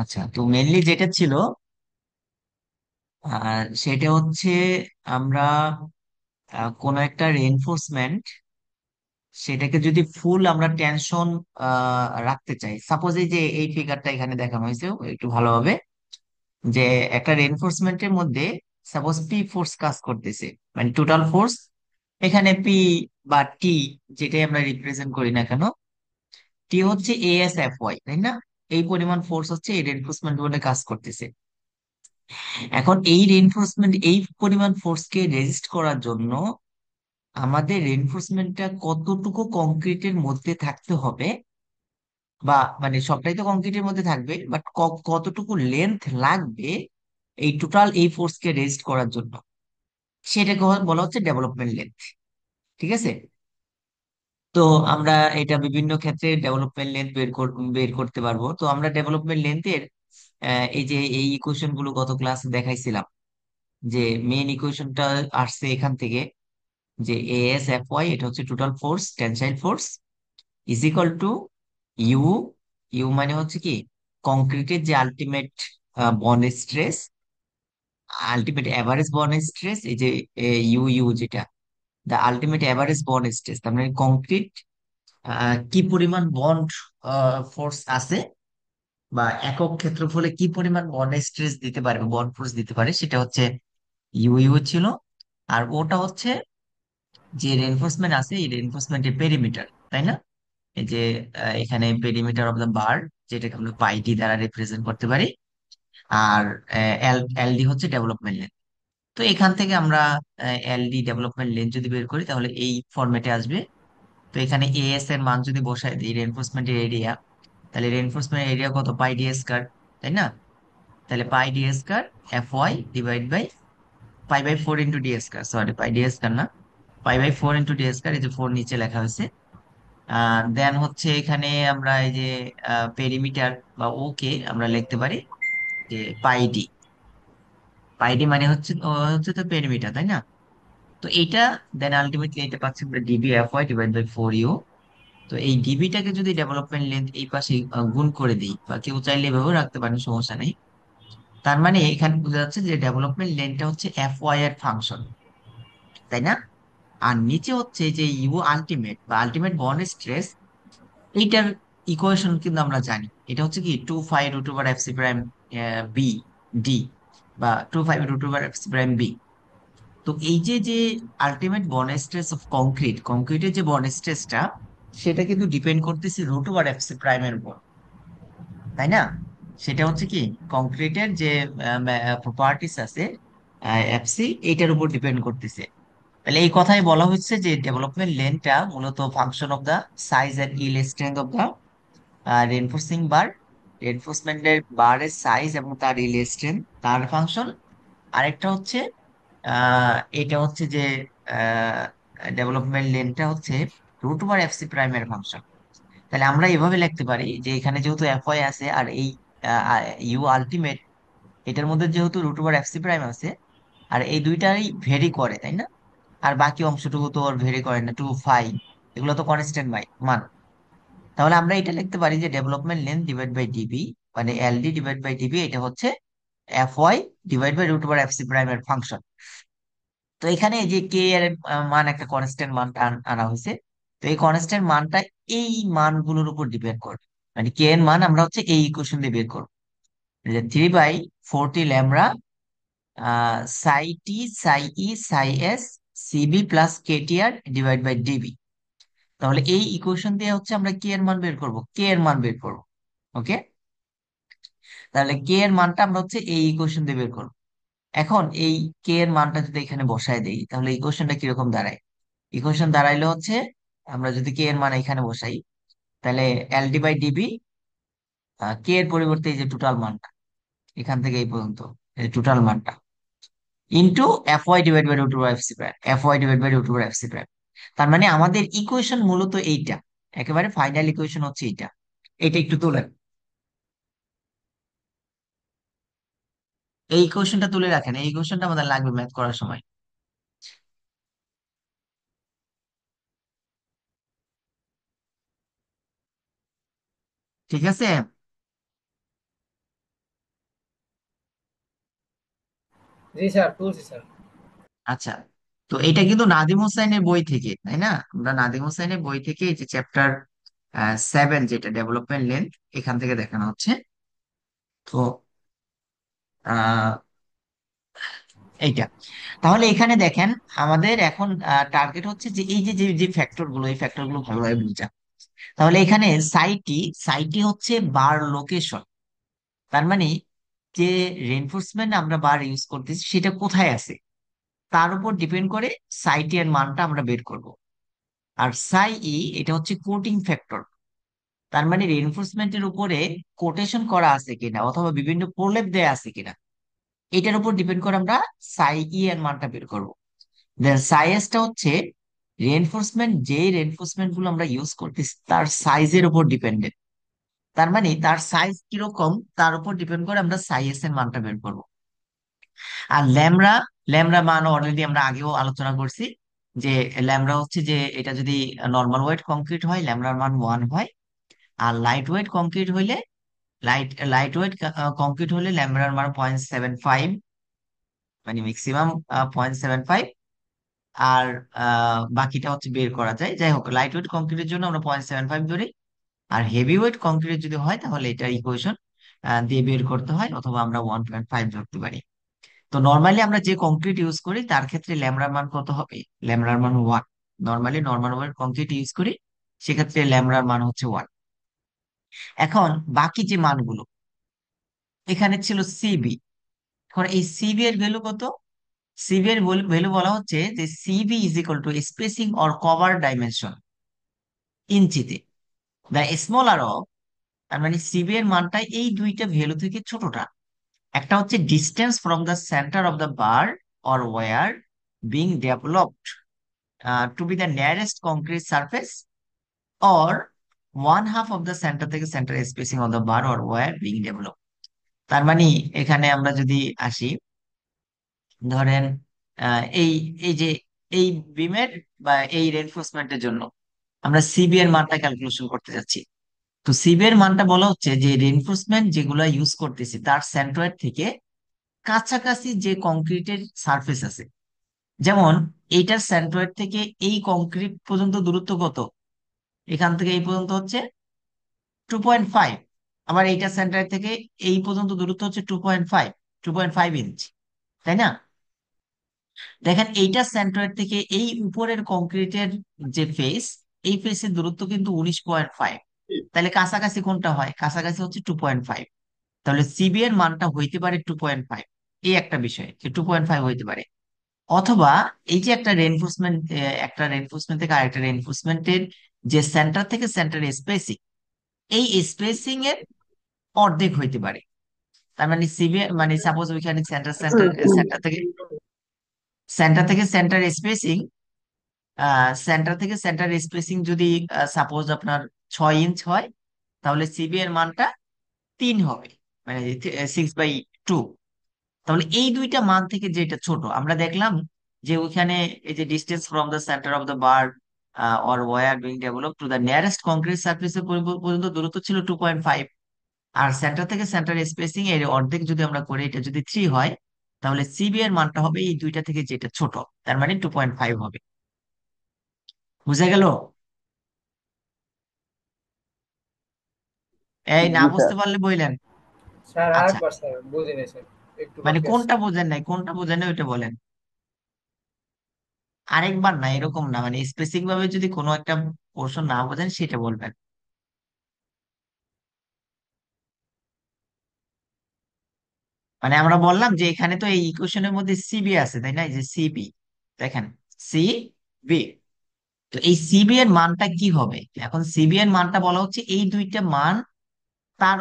আচ্ছা, তো মেনলি যেটা ছিল সেটা হচ্ছে আমরা কোনো একটা রেইনফোর্সমেন্ট, সেটাকে যদি ফুল আমরা টেনশন রাখতে চাই, সাপোজ এই যে এই ফিগারটা এখানে দেখানো হয়েছে একটু ভালোভাবে, যে একটা রেইনফোর্সমেন্টের মধ্যে সাপোজ পি ফোর্স কাজ করতেছে, মানে টোটাল ফোর্স এখানে পি বা টি, যেটাই আমরা রিপ্রেজেন্ট করি না কেন, টি হচ্ছে এস এফ ওয়াই, তাই না? এই পরিমাণ ফোর্স হচ্ছে এই রেইনফোর্সমেন্ট বলে কাজ করতেছে। এখন এই রেইনফোর্সমেন্ট, এই পরিমাণ ফোর্সকে রেজিস্ট করার জন্য আমাদের রেইনফোর্সমেন্টটা কতটুকু কংক্রিটের মধ্যে থাকতে হবে, বা মানে সবটাই তো কংক্রিটের মধ্যে থাকবে, বাট কতটুকু লেন্থ লাগবে এই টোটাল এই ফোর্সকে রেজিস্ট করার জন্য, সেটাকে বলা হচ্ছে ডেভেলপমেন্ট লেন্থ। ঠিক আছে? তো আমরা এটা বিভিন্ন ক্ষেত্রে ডেভেলপমেন্ট লেন্থ বের করতে পারবো। তো আমরা ডেভেলপমেন্ট লেন্থের এই যে এই ইকুয়েশন গুলো গত ক্লাসে দেখাইছিলাম, যে মেইন ইকুয়েশনটা আসছে এখান থেকে, যে এস এফ ওয়াই এটা হচ্ছে total force, tensile force, is equal to U, U মানে হচ্ছে কি কংক্রিটের যে ultimate bond stress, ultimate average bond stress, এই যে ইউ ইউ যেটা the ultimate average bond stress, তার মানে কংক্রিট কি পরিমাণ বন্ড ফোর্স আছে, বা একক ক্ষেত্রফলে কি পরিমাণ বন্ড স্ট্রেস দিতে পারে, বন্ড ফোর্স দিতে পারে, সেটা হচ্ছে ইউ ইউ ছিল। আর ওটা হচ্ছে যে রেনফোর্সমেন্ট আছে এই রেনফোর্সমেন্টের পেরিমিটার, তাই না? এই যে এখানে পেরিমিটার অফ দা বার, যেটাকে আমরা পাই ডি দ্বারা রিপ্রেজেন্ট করতে পারি। আর এল এলডি হচ্ছে ডেভেলপমেন্ট লেন্থ। তো এখান থেকে আমরা এলডি ডেভেলপমেন্ট লেন্থ যদি বের করি তাহলে এই ফরম্যাটে আসবে। তো এখানে এএস এর মান যদি বসাই দিই রেনফোর্সমেন্টের এরিয়া, তাহলে রেনফোর্সমেন্ট এরিয়া কত, পাই ডি স্কয়ার, তাই না? তাহলে pi D square F Y divide by pi by four into D square, sorry pi D square না, pi by four into D square, এই যে ফোর নিচে লেখা হয়েছে। দেন হচ্ছে এখানে আমরা এই যে পেরিমিটার বা ওকে আমরা লিখতে পারি যে পাই ডি, পাই ডি মানে হচ্ছে হচ্ছে তো পেরিমিটার, তাই না? তো এইটা দেন আলটিমেটলি এটা পাচ্ছি আমরা DB F Y divide by four U. তো এই ডিবিটাকে যদি ডেভেলপমেন্ট লেন্থ এই পাশে গুণ করে দিই, বা কেউ চাইলে এভাবেও রাখতে পারেন, সমস্যা নেই। তার মানে এখানে বোঝা যাচ্ছে যে ডেভেলপমেন্ট লেন্থটা হচ্ছে এফ ওয়াই এর ফাংশন, তাই না? আর নিচে হচ্ছে যে ইউ আলটিমেট বা আলটিমেট বন্ড স্ট্রেস, এইটার ইকুয়েশন কিন্তু আমরা জানি, এটা হচ্ছে কি two five root over F C prime B D, বা two five root over F C prime B. তো এই যে যে ultimate bond stress of concrete, কংক্রিটের যে বন্ড স্ট্রেসটা, সেটা কিন্তু ডিপেন্ড করতেছে রুট ওভার এফ সি প্রাইমের উপর, তাই না? সেটা হচ্ছে কি কংক্রিটের যে প্রপার্টিস আছে এফসি, এইটার উপর ডিপেন্ড করতেছে। তাহলে এই কথাই বলা হচ্ছে যে ডেভেলপমেন্ট লেনটা মূলত function of the size and yield strength of the reinforcing bar, রেনফোর্সমেন্টের বারের সাইজ এবং তার ইল স্ট্রেংথ তার ফাংশন। আরেকটা হচ্ছে এটা হচ্ছে যে ডেভেলপমেন্ট লেনটা হচ্ছে রুট ওভার এফসি প্রাইমের ফাংশন। তাহলে আমরা এভাবে লিখতে পারি যে এখানে যেহেতু এফ ওয়াই আছে আর এই ইউ আলটিমেট, এটার মধ্যে যেহেতু রুট ওভার এফসি প্রাইম আছে, আর এই দুইটাই ভেরি করে, তাই না? আর বাকি অংশটুকু তো ওর ভেরি করে না, টু ফাই, এগুলো তো কনস্ট্যান্ট মান। তাহলে আমরা এটা লিখতে পারি যে development length divide by DB, মানে এলডি ডিভাইড বাই ডিবি, এটা হচ্ছে F Y divide by root over FC প্রাইমের ফাংশন। তো এখানে এই যে কে এর মান একটা কনস্ট্যান্ট মান আনা হয়েছে। তো এই কনস্ট্যান্ট মানটা এই মানগুলোর উপর ডিপেন্ড করবে, মানে কে এর মান আমরা হচ্ছে এই ইকুয়েশন দিয়ে বের করবো, যে three by forty ল্যামড়া Sai T psi E psi S CB plus KTR divide by DB. তাহলে এই ইকুয়েশন দিয়ে হচ্ছে আমরা কে এর মান বের করব, কে এর মান বের করব। ওকে, তাহলে কে এর মানটা আমরা হচ্ছে এই ইকুয়েশন দিয়ে বের করব। এখন এই কে এর মানটা যদি এখানে বসায় দেই তাহলে ইকুয়েশনটা কিরকম দাঁড়ায়? ইকুয়েশন দাঁড়াইলে হচ্ছে আমরা যদি কে এর মান এখানে বসাই, তাহলে এলডি বাই ডিবি, কে এর পরিবর্তে এই যে টোটাল মানটা এখান থেকে এই পর্যন্ত, এই টোটাল মানটা into F Y divide by root over F C prime, F Y divide by root over F C prime. তার মানে আমাদের ইকুয়েশন মূলত এইটা, একেবারে ফাইনাল ইকুয়েশন হচ্ছে এইটা। এটা একটু তুলে, এই ইকুয়েশনটা তুলে রাখেন, এই ইকুয়েশনটা আমাদের লাগবে ম্যাথ করার সময়। ঠিক আছে? জি স্যার, তুলছি স্যার। আচ্ছা, তো এটা কিন্তু নাদিম হোসাইনের বই থেকে, তাই না? আমরা নাদিম হোসাইনের বই থেকে এই যে চ্যাপ্টার 7, যেটা ডেভেলপমেন্ট লেন্থ, এখান থেকে দেখানো হচ্ছে। তো আহ এইটা, তাহলে এখানে দেখেন, আমাদের এখন টার্গেট হচ্ছে যে এই যে যে যে ফ্যাক্টর গুলো, এই ফ্যাক্টর গুলো ভালোভাবে বুঝা। তাহলে এখানে সাইটি, সাইটি হচ্ছে বার লোকেশন। তার মানে যে রেনফোর্সমেন্ট আমরা বার ইউজ করতেছি সেটা কোথায় আছে তার উপর ডিপেন্ড করে সাইটি এর মানটা আমরা বের করব। আর সাই ই এটা হচ্ছে কোটিং ফ্যাক্টর। তার মানে রেনফোর্সমেন্টের উপরে কোটেশন করা আছে কিনা অথবা বিভিন্ন প্রলেপ দেয়া আছে কিনা, এটার উপর ডিপেন্ড করে আমরা সাই ই এর মানটা বের করব। দেন সাইজটা হচ্ছে রেনফোর্সমেন্ট, যে রেনফোর্সমেন্ট গুলো আমরা ইউজ করতেছি তার সাইজের উপর ডিপেন্ডেন্ট। তার মানে তার সাইজ কিরকম তার উপর ডিপেন্ড করে আমরা সাইএস এর মানটা বের করব। আর ল্যামড়া, ল্যামড়া মান অলরেডি আমরা আগেও আলোচনা করছি যে ল্যামড়া হচ্ছে যে এটা যদি নর্মাল ওয়েট কংক্রিট হয় ল্যামড়ার মান 1 হয়। আর লাইট ওয়েট কংক্রিট হইলে, লাইট ওয়েট কংক্রিট হলে ল্যামড়ার মান 0.75, মানে ম্যাক্সিমাম 0.75। আর বাকিটা হচ্ছে বের করা যায়। যাই হোক, লাইট ওয়েট কংক্রিটের জন্য আমরা 0.75 ধরি। আর হেভি ওয়েট কংক্রিট যদি হয় তাহলে এটা ইকুয়েশন দিয়ে বের করতে হয়, অথবা আমরা 1.5 ধরতে পারি। তো নর্মালি আমরা যে কংক্রিট ইউজ করি তার ক্ষেত্রে ল্যামড়ার মান কত হবে? ল্যামড়ার মান 1। Normally normal weight concrete use করি, সেক্ষেত্রে ল্যামড়ার মান হচ্ছে 1। এখন বাকি যে মানগুলো, এখানে ছিল সিবি। এখন এই সিবি এর ভ্যালু কত? সিবি এর ভ্যালু বলা হচ্ছে যে CB is equal to spacing or cover dimension ইঞ্চিতে, দ্য স্মলার অফ। তার মানে সিবি এর মানটা এই দুইটা ভ্যালু থেকে ছোটটা। একটা হচ্ছে distance from the centre of the bar or wire being developed to be the nearest concrete surface, or one half of the centre থেকে centre spacing of the bar or wire being develop. তার মানে এখানে আমরা যদি আসি, ধরেন এই এই যে এই বিমের বা এই রেনফোর্সমেন্টের জন্য আমরা সিবি এর মানটা ক্যালকুলেশন করতে যাচ্ছি। তো সিবি এর মানটা বলা হচ্ছে যে রেনফোর্সমেন্ট যেগুলো ইউজ করতেছি তার সেন্ট্রয়েড থেকে কাছাকাছি যে কংক্রিটের সারফেস আছে। যেমন এইটার সেন্ট্রয়েড থেকে এই কংক্রিট পর্যন্ত দূরত্ব কত? এখান থেকে এই পর্যন্ত হচ্ছে 2.5। আবার এইটার সেন্ট্রয়েড থেকে এই পর্যন্ত দূরত্ব হচ্ছে 2.5, 2.5 ইঞ্চ, তাই না? দেখেন এইটা সেন্ট্রয়েড থেকে এই উপরের কংক্রিটের যে ফেস, এই ফেসের দূরত্ব কিন্তু 19.5। তাহলে কাছাকাছি কোনটা হয়? কাছাকাছি হচ্ছে 2.5। তাহলে সিবি এর মানটা হইতে পারে 2.5। এই একটা বিষয় যে 2.5 হইতে পারে। অথবা এই যে একটা রেনফোর্সমেন্ট, একটা রেনফোর্সমেন্ট থেকে আরেকটা রেনফোর্সমেন্টের যে সেন্টার থেকে সেন্টার স্পেসিং, এই স্পেসিং এর অর্ধেক হইতে পারে। তার মানে সিবি মানে সাপোজ ওইখানে সেন্টার সেন্টার সেন্টার থেকে সেন্টার স্পেসিং, সেন্টার থেকে সেন্টার স্পেসিং যদি সাপোজ আপনার 6 ইঞ্চ হয়, তাহলে সিবি এর মানটা 3 হবে, মানে 6/2। তাহলে এই দুইটা মান থেকে যেটা ছোট আমরা দেখলাম যে ওইখানে এই যে distance from the centre of the bar or wire being develop to the nearest concrete surface পর্যন্ত দূরত্ব ছিল 2.5। আর সেন্টার থেকে সেন্টার স্পেসিং এর অর্ধেক যদি আমরা করি, এটা যদি 3 হয়, তাহলে সিবি এর মানটা হবে এই দুইটা থেকে যেটা ছোট, তার মানে 2.5 হবে। বুঝা গেল? এই না জি স্যার। বুঝতে পারলে বললেন। স্যার আচ্ছা, আরেকবার স্যার, বুঝিনি স্যার, একটু মানে বাকি আছে। কোনটা বোঝেন নাই, কোনটা বোঝেন নাই ওইটা বলেন। আরেকবার না, এরকম না, মানে স্পেসিফিক ভাবে যদি কোনো একটা পোর্শন না বোঝেন সেটা বলবেন। মানে আমরা বললাম যে এখানে তো এই ইকুয়েশনের মধ্যে সিবি আছে, তাই না? এই যে সিবি, দেখেন, সিবি। তো এই সিবি এর মানটা কি হবে? এখন সিবি এর মানটা বলা হচ্ছে এই দুইটা মান তার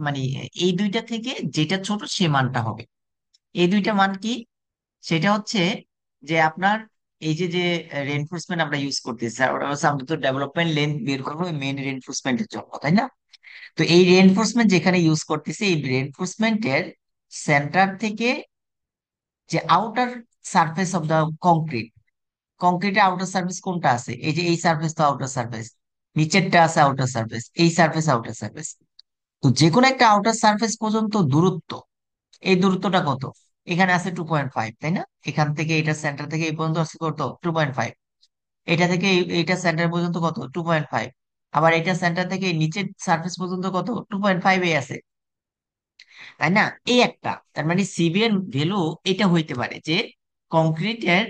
মানে এই দুইটা থেকে যেটা ছোট সে মানটা হবে। এই দুইটা মান কি? সেটা হচ্ছে যে আপনার এই যে যে রেনফোর্সমেন্ট আমরা ইউজ করতেছি, আর ওটা হচ্ছে আমরা তো ডেভেলপমেন্ট লেন্থ বের করবো মেন রেনফোর্সমেন্টের জন্য, তাই না? তো এই রেনফোর্সমেন্ট যেখানে ইউজ করতেছি, এই রেনফোর্সমেন্টের সেন্টার থেকে যে outer surface of the concrete, কংক্রিটের আউটার সারফেস কোনটা আছে? এই যে এই সারফেস তো আউটার সারফেস, নিচেরটা আছে আউটার সারফেস, এই সারফেস আউটার সারফেস। তো যে কোনো একটা আউটার সারফেস পর্যন্ত দূরত্ব, এই দূরত্বটা কত? এখানে আছে 2.5, তাই না? এখান থেকে এটা সেন্টার থেকে এই পর্যন্ত আছে কত? 2.5। এটা থেকে এইটা সেন্টার পর্যন্ত কত? 2.5। আবার এটা সেন্টার থেকে এই নিচের সার্ফেস পর্যন্ত কত? 2.5 এ আছে, তাই না? এই একটা, তার মানে সিবি এর ভ্যালু এটা হইতে পারে যে কংক্রিটের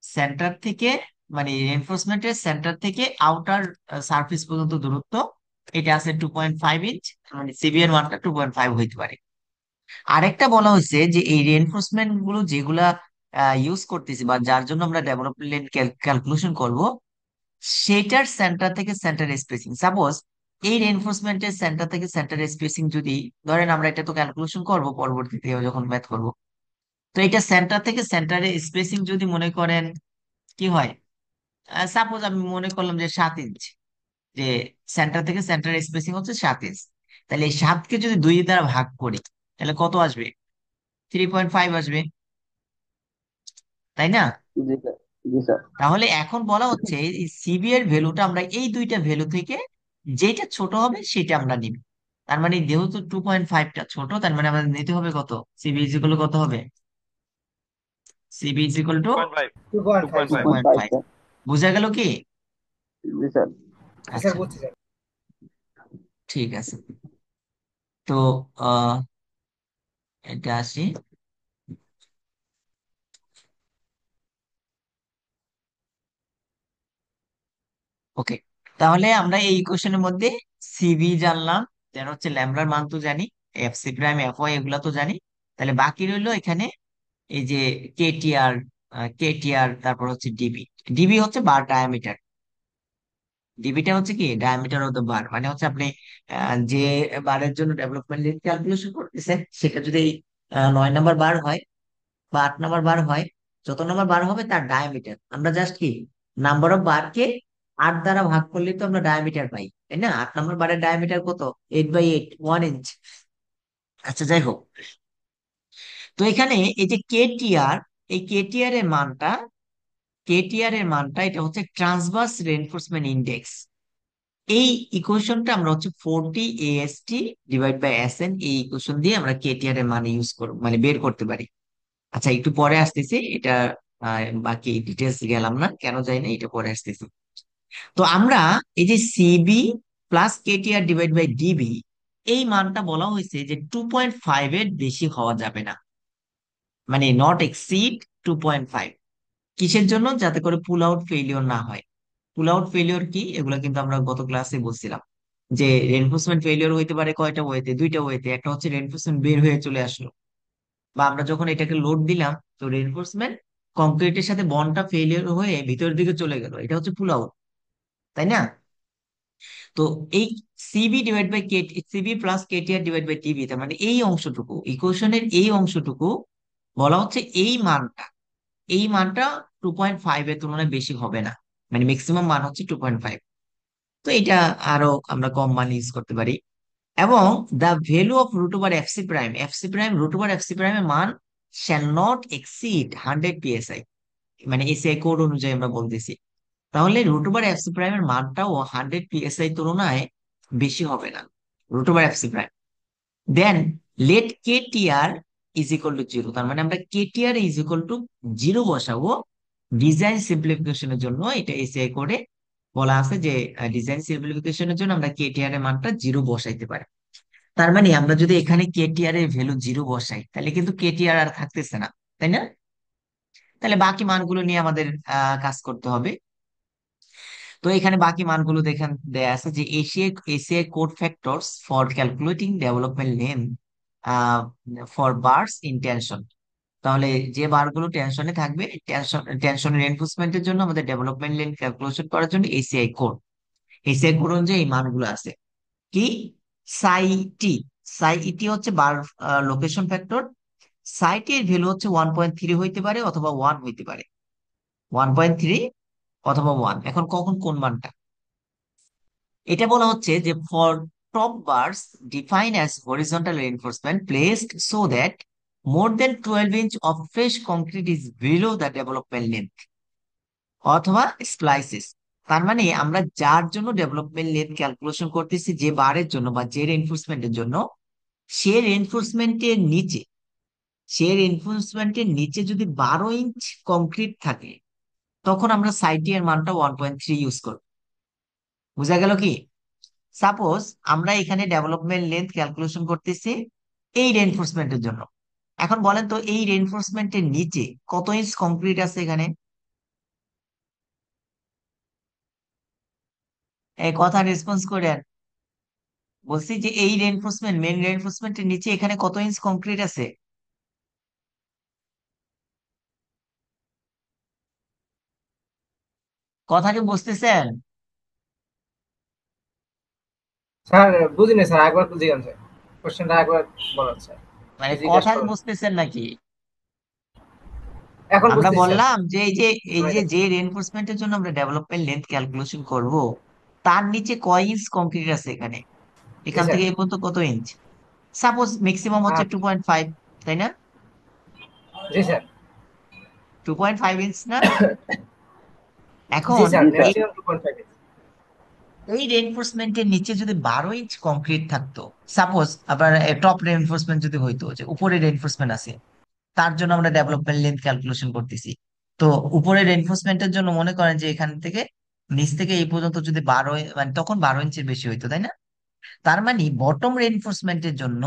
সেন্টার থেকে, মানে রেনফোর্সমেন্টের সেন্টার থেকে আউটার সার্ফেস পর্যন্ত দূরত্ব, এটা আছে 2.5 ইঞ্চ, মানে সিবি এর মানটা 2.5 হইতে পারে। আরেকটা বলা হয়েছে যে এই রেনফোর্সমেন্ট গুলো যেগুলা ইউজ করতেছি বা যার জন্য আমরা ডেভেলপমেন্ট ক্যালকুলেশন করব, সেটার সেন্টার থেকে সেন্টার স্পেসিং, সাপোজ এই রেনফোর্সমেন্টের সেন্টার থেকে সেন্টার স্পেসিং যদি, ধরেন আমরা এটা তো ক্যালকুলেশন করব পরবর্তীতে যখন ম্যাথ করব, তো এটা সেন্টার থেকে সেন্টারে স্পেসিং যদি মনে করেন কি হয়, সাপোজ আমি মনে করলাম যে 7 ইঞ্চ, যে সেন্টার থেকে সেন্টার স্পেসিং হচ্ছে 7 ইঞ্চ, তাহলে এই 7কে যদি 2 দ্বারা ভাগ করি, তাহলে কত আসবে? 3.5 আসবে, তাই না? জি স্যার। জি স্যার। তাহলে এখন বলা হচ্ছে এই সিবি এর ভ্যালুটা আমরা এই দুইটা ভ্যালু থেকে যেটা ছোট হবে সেটা আমরা নিব। তার মানে যেহেতু 2.5টা ছোট, তার মানে আমাদের নিতে হবে কত? সিবি ইজ ইকুয়াল কত হবে? CB is equal to 2.5। 2.5 two sir. 2.5। Point five 2.5। Sir. বোঝা গেল কি? জি স্যার। জি স্যার, আচ্ছা, বুঝছি স্যার। ঠিক আছে। তো আহ এটা আসি। ওকে, তাহলে আমরা এই ইকুয়েশনের মধ্যে সিবি জানলাম, দেন হচ্ছে ল্যামডার মান তো জানি, F C prime F Y এগুলা তো জানি। তাহলে বাকি রইলো এখানে এই যে কেটিআর, কেটিআর তারপর হচ্ছে ডিবি। ডিবি হচ্ছে বার ডায়ামিটার, ডিবিটা হচ্ছে কি ডায়ামিটার অফ দ্য বার, মানে হচ্ছে আপনি যে বারের জন্য ডেভেলপমেন্ট ক্যালকুলেশন করতেছেন সেটা যদি 9 নাম্বার বার হয় বা 8 নাম্বার বার হয়, যত নাম্বার বার হবে তার ডায়ামিটার, আমরা জাস্ট কি নাম্বার অফ বারকে 8 দ্বারা ভাগ করলে তো আমরা ডায়ামিটার পাই, তাই না? 8 নাম্বার বারের ডায়ামিটার কত? 8/8, 1 ইঞ্চ। আচ্ছা, যাই হোক। তো এখানে এই যে কেটিআর, এই কেটিআর এর মানটা, কেটিআর এর মানটা এটা হচ্ছে ট্রান্সভার্স রেইনফোর্সমেন্ট ইন্ডেক্স। এই ইকুয়েশনটা আমরা হচ্ছে 40 AST ডিভাইড বাই SN, এই ইকুয়েশন দিয়ে আমরা কেটিআর এর মান ইউজ করব, মানে বের করতে পারি। আচ্ছা, একটু পরে আসতেছি এটা, বাকি ডিটেলস গেলাম না, কেন যাই না, এটা পরে আসতেছি। তো আমরা এই যে CB plus KTR divide by DB, এই মানটা বলা হয়েছে যে 2.5 এর বেশি হওয়া যাবে না, মানে নট এক্সিড 2.5। কিসের জন্য? যাতে করে পুল আউট ফেলিওর না হয়। পুল আউট ফেলিওর কি, এগুলো কিন্তু আমরা গত ক্লাসে বলছিলাম যে রেনফোর্সমেন্ট ফেলিওর হইতে পারে কয়টা ওয়েতে, দুইটা ওয়েতে। একটা হচ্ছে রেনফোর্সমেন্ট বের হয়ে চলে আসলো, বা আমরা যখন এটাকে লোড দিলাম তো রেনফোর্সমেন্ট কংক্রিটের সাথে বন্ডটা ফেলিওর হয়ে ভিতরের দিকে চলে গেল, এটা হচ্ছে পুল আউট, তাই না? তো এই CB divide by K, CB plus KTR divide by TB, তার মানে এই অংশটুকু ইকুয়েশনের এই অংশটুকু বলা হচ্ছে এই মানটা, এই মানটা 2.5 এর তুলনায় বেশি হবে না, মানে ম্যাক্সিমাম মান হচ্ছে 2.5। তো এটা আরো আমরা কম মান ইউজ করতে পারি। এবং the value of root over FC prime, FC prime root over FC প্রাইমের মান শ্যাল নট এক্সিড 100 PSI, মানে এসিআই কোড অনুযায়ী আমরা বলতেছি। তাহলে রুট ওভার এফসি প্রাইমের মানটাও 100 PSI তুলনায় বেশি হবে না, root over FC prime. Then let KTR is equal to 0, তার মানে আমরা কেটিআর ইজ ইকুয়াল টু 0 বসাবো। ডিজাইন সিম্পলিফিকেশনের জন্য এটা এসিআই কোডে বলা আছে যে ডিজাইন সিম্পলিফিকেশনের জন্য আমরা কেটিআর এর মানটা 0 বসাইতে পারি। তার মানে আমরা যদি এখানে কেটিআর এর ভ্যালু 0 বসাই, তাহলে কিন্তু কেটিআর আর থাকতেছে না, তাই না? তাহলে বাকি মানগুলো নিয়ে আমাদের কাজ করতে হবে। তো এখানে বাকি মানগুলো দেখেন দেয়া আছে যে Asia ACI code factors for calculating development length for bars in tension. তাহলে যে বারগুলো টেনশনে থাকবে, টেনশনের এনফোর্সমেন্টের জন্য আমাদের ডেভেলপমেন্ট লেন ক্যালকুলেশন করার জন্য এসিআই কোড, এসিআই কোড অনুযায়ী এই মানগুলো আছে কি, সাই টি, সাই ইটি হচ্ছে বার লোকেশন ফ্যাক্টর। সাইটি এর ভ্যালু হচ্ছে 1.3 হইতে পারে অথবা 1 হইতে পারে, 1.3 অথবা 1। এখন কখন কোন মানটা, এটা বলা হচ্ছে যে for top bars define as horizontal reinforcement placed so that more than 12 inch of fresh concrete is below the development length অথবা স্প্লাইসেস। তার মানে আমরা যার জন্য ডেভেলপমেন্ট লেন্থ ক্যালকুলেশন করতেছি, যে বারের জন্য বা যে রেইনফোর্সমেন্টের জন্য, সে রেইনফোর্সমেন্টের নিচে সে রেনফোর্সমেন্টের নিচে যদি 12 ইঞ্চ কংক্রিট থাকে, তখন আমরা সাইটি এর মানটা 1.3 ইউজ করব। বুঝা গেল কি? সাপোজ আমরা এখানে ডেভেলপমেন্ট লেন্থ ক্যালকুলেশন করতেছি এই রেনফোর্সমেন্টের জন্য। এখন বলেন তো এই রেনফোর্সমেন্টের নিচে কত ইঞ্চ কংক্রিট আছে এখানে? এই কথা রেসপন্স করেন। বলছি যে এই রেনফোর্সমেন্ট, মেন রেনফোর্সমেন্টের নিচে এখানে কত ইঞ্চ কংক্রিট আছে? কথা কি বুঝতেছেন? স্যার বুঝিনি স্যার, একবার জিজ্ঞাসা স্যার, কোশ্চেনটা একবার বলেন স্যার, মানে জিজ্ঞেস কথা করুন। বুঝতেছেন নাকি? এখন আমরা বুঝতেছি স্যার, বললাম যে এই যে এই সময় যে দেন। যে রেনফোর্সমেন্টের জন্য আমরা ডেভেলপমেন্ট লেন্থ ক্যালকুলেশন করব, তার নিচে কয় ইঞ্চ কংক্রিট আছে এখানে, জি এখান স্যার। থেকে এই পর্যন্ত কত ইঞ্চ? সাপোজ ম্যাক্সিমাম হচ্ছে 2.5, তাই না? জি স্যার। 2.5 ইঞ্চ না? জি এখন স্যার, জি স্যার। ম্যাক্সিমাম 2.5। এই রেইনফোর্সমেন্টের নিচে যদি 12 ইঞ্চ কংক্রিট থাকতো, সাপোজ আবার টপ রেইনফোর্সমেন্ট যদি হইতো, যে উপরে রেইনফোর্সমেন্ট আছে, তার জন্য আমরা ডেভেলপমেন্ট লেন্থ ক্যালকুলেশন করতেছি। তো উপরে রেইনফোর্সমেন্টের জন্য মনে করেন যে এখান থেকে নিচ থেকে এই পর্যন্ত যদি 12, মানে তখন 12 ইঞ্চের বেশি হইতো, তাই না? তার মানে বটম রেইনফোর্সমেন্টের জন্য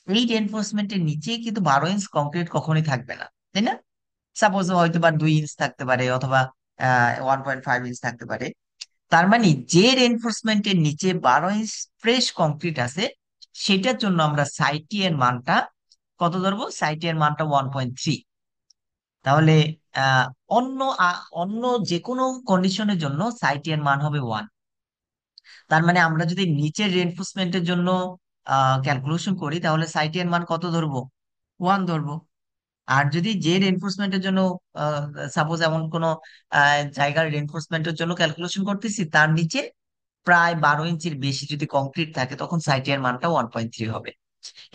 এই রেইনফোর্সমেন্টের নিচে কিন্তু 12 ইঞ্চ কংক্রিট কখনোই থাকবে না, তাই না? সাপোজ হয়তো বা 2 ইঞ্চ থাকতে পারে, অথবা 1.5 ইঞ্চ থাকতে পারে। তার মানে যে রেনফোর্সমেন্টের নিচে 12 ইঞ্চ ফ্রেশ কংক্রিট আছে, সেটার জন্য আমরা সাইটি এর মানটা কত ধরবো? সাইটি এর মানটা 1.3। তাহলে আহ অন্য অন্য যে কোনো কন্ডিশনের জন্য সাইটি এর মান হবে 1। তার মানে আমরা যদি নিচের রেনফোর্সমেন্টের জন্য ক্যালকুলেশন করি, তাহলে সাইটি এর মান কত ধরবো? 1 ধরবো। আর যদি যে রেনফোর্সমেন্টের জন্য, সাপোজ এমন কোন জায়গার রেনফোর্সমেন্টের জন্য ক্যালকুলেশন করতেছি, তার নিচে প্রায় 12 ইঞ্চির বেশি যদি কংক্রিট থাকে, তখন সাইটের মানটা 1.3 হবে।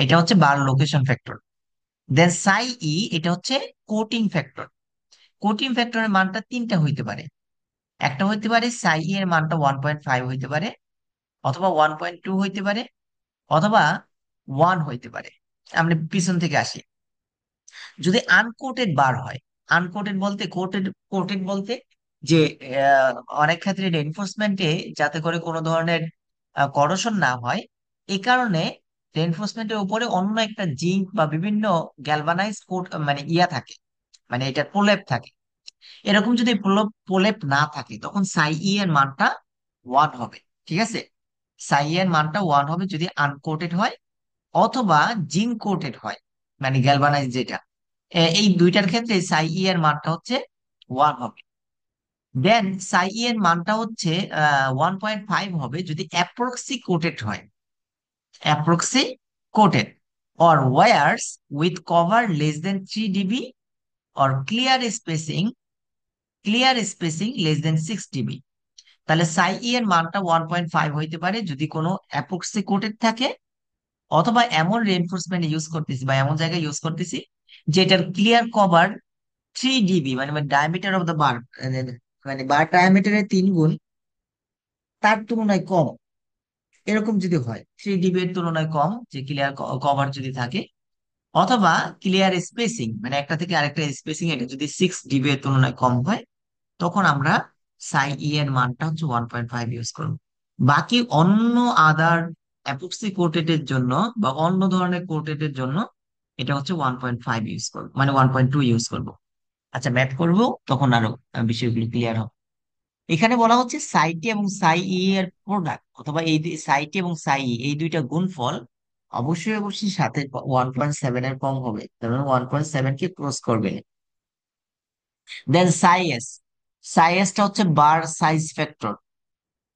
এটা হচ্ছে বার লোকেশন ফ্যাক্টর। দেন সাই ই, এটা হচ্ছে কোটিং ফ্যাক্টর। কোটিং ফ্যাক্টরের মানটা তিনটা হইতে পারে। একটা হইতে পারে সাই ই এর মানটা 1.5 হইতে পারে, অথবা 1.2 হইতে পারে, অথবা 1 হইতে পারে। আমরা পিছন থেকে আসি। যদি আনকোটেড বার হয়, আনকোটেড বলতে কোটেড, কোটেড বলতে যে আহ, অনেক ক্ষেত্রে এনফোর্সমেন্টে যাতে করে কোনো ধরনের করোশন না হয়, এই কারণে এনফোর্সমেন্টের উপরে অন্য একটা জিঙ্ক বা বিভিন্ন গ্যালভানাইজ কোট মানে ইয়া থাকে, মানে এটা প্রলেপ থাকে। এরকম যদি প্রলেপ না থাকে, তখন সাই ই এর মানটা 1 হবে। ঠিক আছে? সাই এর মানটা 1 হবে যদি আনকোটেড হয়, অথবা জিঙ্ক কোটেড হয়, মানে গ্যালভানাইজ যেটা। এই দুইটার ক্ষেত্রে সাই ই এর মানটা হচ্ছে 1 হবে। দেন সাই ই এর মানটা হচ্ছে 1.5 হবে যদি অ্যাপ্রক্সি কোটেড হয়। অ্যাপ্রক্সি coated, or wires with cover less than 3 dB, or clear spacing less than 6 dB। তাহলে সাই ই এর মানটা 1.5 হইতে পারে যদি কোনো অ্যাপ্রক্সি কোটেড থাকে, অথবা এমন রেনফোর্সমেন্ট ইউজ করতেছি বা এমন জায়গায় ইউজ করতেছি যেটার ক্লিয়ার কভার 3 dB, মানে ডায়ামিটার অফ দ্য বার, মানে বার ডায়ামিটারের 3 গুণ, তার তুলনায় কম। এরকম যদি হয়, 3 dB এর তুলনায় কম যে ক্লিয়ার কভার যদি থাকে, অথবা ক্লিয়ার স্পেসিং, মানে একটা থেকে আরেকটা স্পেসিং এটা যদি 6 dB এর তুলনায় কম হয়, তখন আমরা সাই ই এর মানটা হচ্ছে 1.5 ইউজ করবো। বাকি অন্য আদার অ্যাপক্সি কোটেড এর জন্য বা অন্য ধরনের কোটেড এর জন্য এটা হচ্ছে 1.5 ইউজ করবো, মানে 1.2 ইউজ করবো। আচ্ছা, ম্যাথ করবো তখন আরো বিষয়গুলো ক্লিয়ার হবে। এখানে বলা হচ্ছে সাইটি এবং সাই ই এর প্রোডাক্ট, অথবা এই সাইটি এবং সাই ই এই দুইটা গুণফল অবশ্যই অবশ্যই সাথে 1.7 এর কম হবে, তার মানে 1.7 কে ক্রস করবে। দেন সাই এস, সাই এসটা হচ্ছে বার সাইজ ফ্যাক্টর।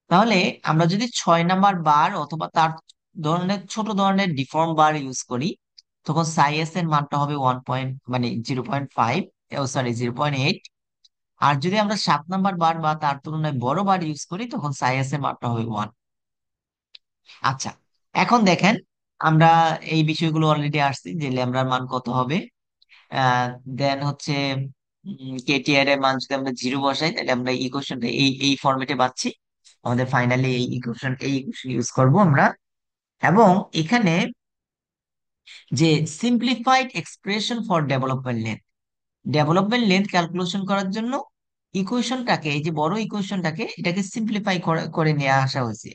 তাহলে আমরা যদি 6 নাম্বার বার অথবা তার ধরনের ছোট ধরনের ডিফর্ম বার ইউজ করি, তখন সাই এস এর মানটা হবে 1 মানে 0.5, সরি 0.8। আর যদি আমরা 7 নাম্বার বার বা তার তুলনায় বড় বার ইউজ করি, তখন সাই এস এর মানটা হবে 1। আচ্ছা, এখন দেখেন, আমরা এই বিষয়গুলো অলরেডি আসছি যে ল্যামডার মান কত হবে। দেন হচ্ছে কেটিআর এর মান যদি আমরা 0 বসাই, তাহলে আমরা ইকুয়েশনটা এই এই ফরম্যাটে পাচ্ছি। আমাদের ফাইনালি এই ইকুয়েশন ইউজ করব আমরা। এবং এখানে যে simplified expression for development length, development length calculation করার জন্য ইকুয়েশনটাকে, এই যে বড় ইকুয়েশনটাকে, এটাকে সিম্পলিফাই করে করে নিয়ে আসা হয়েছে।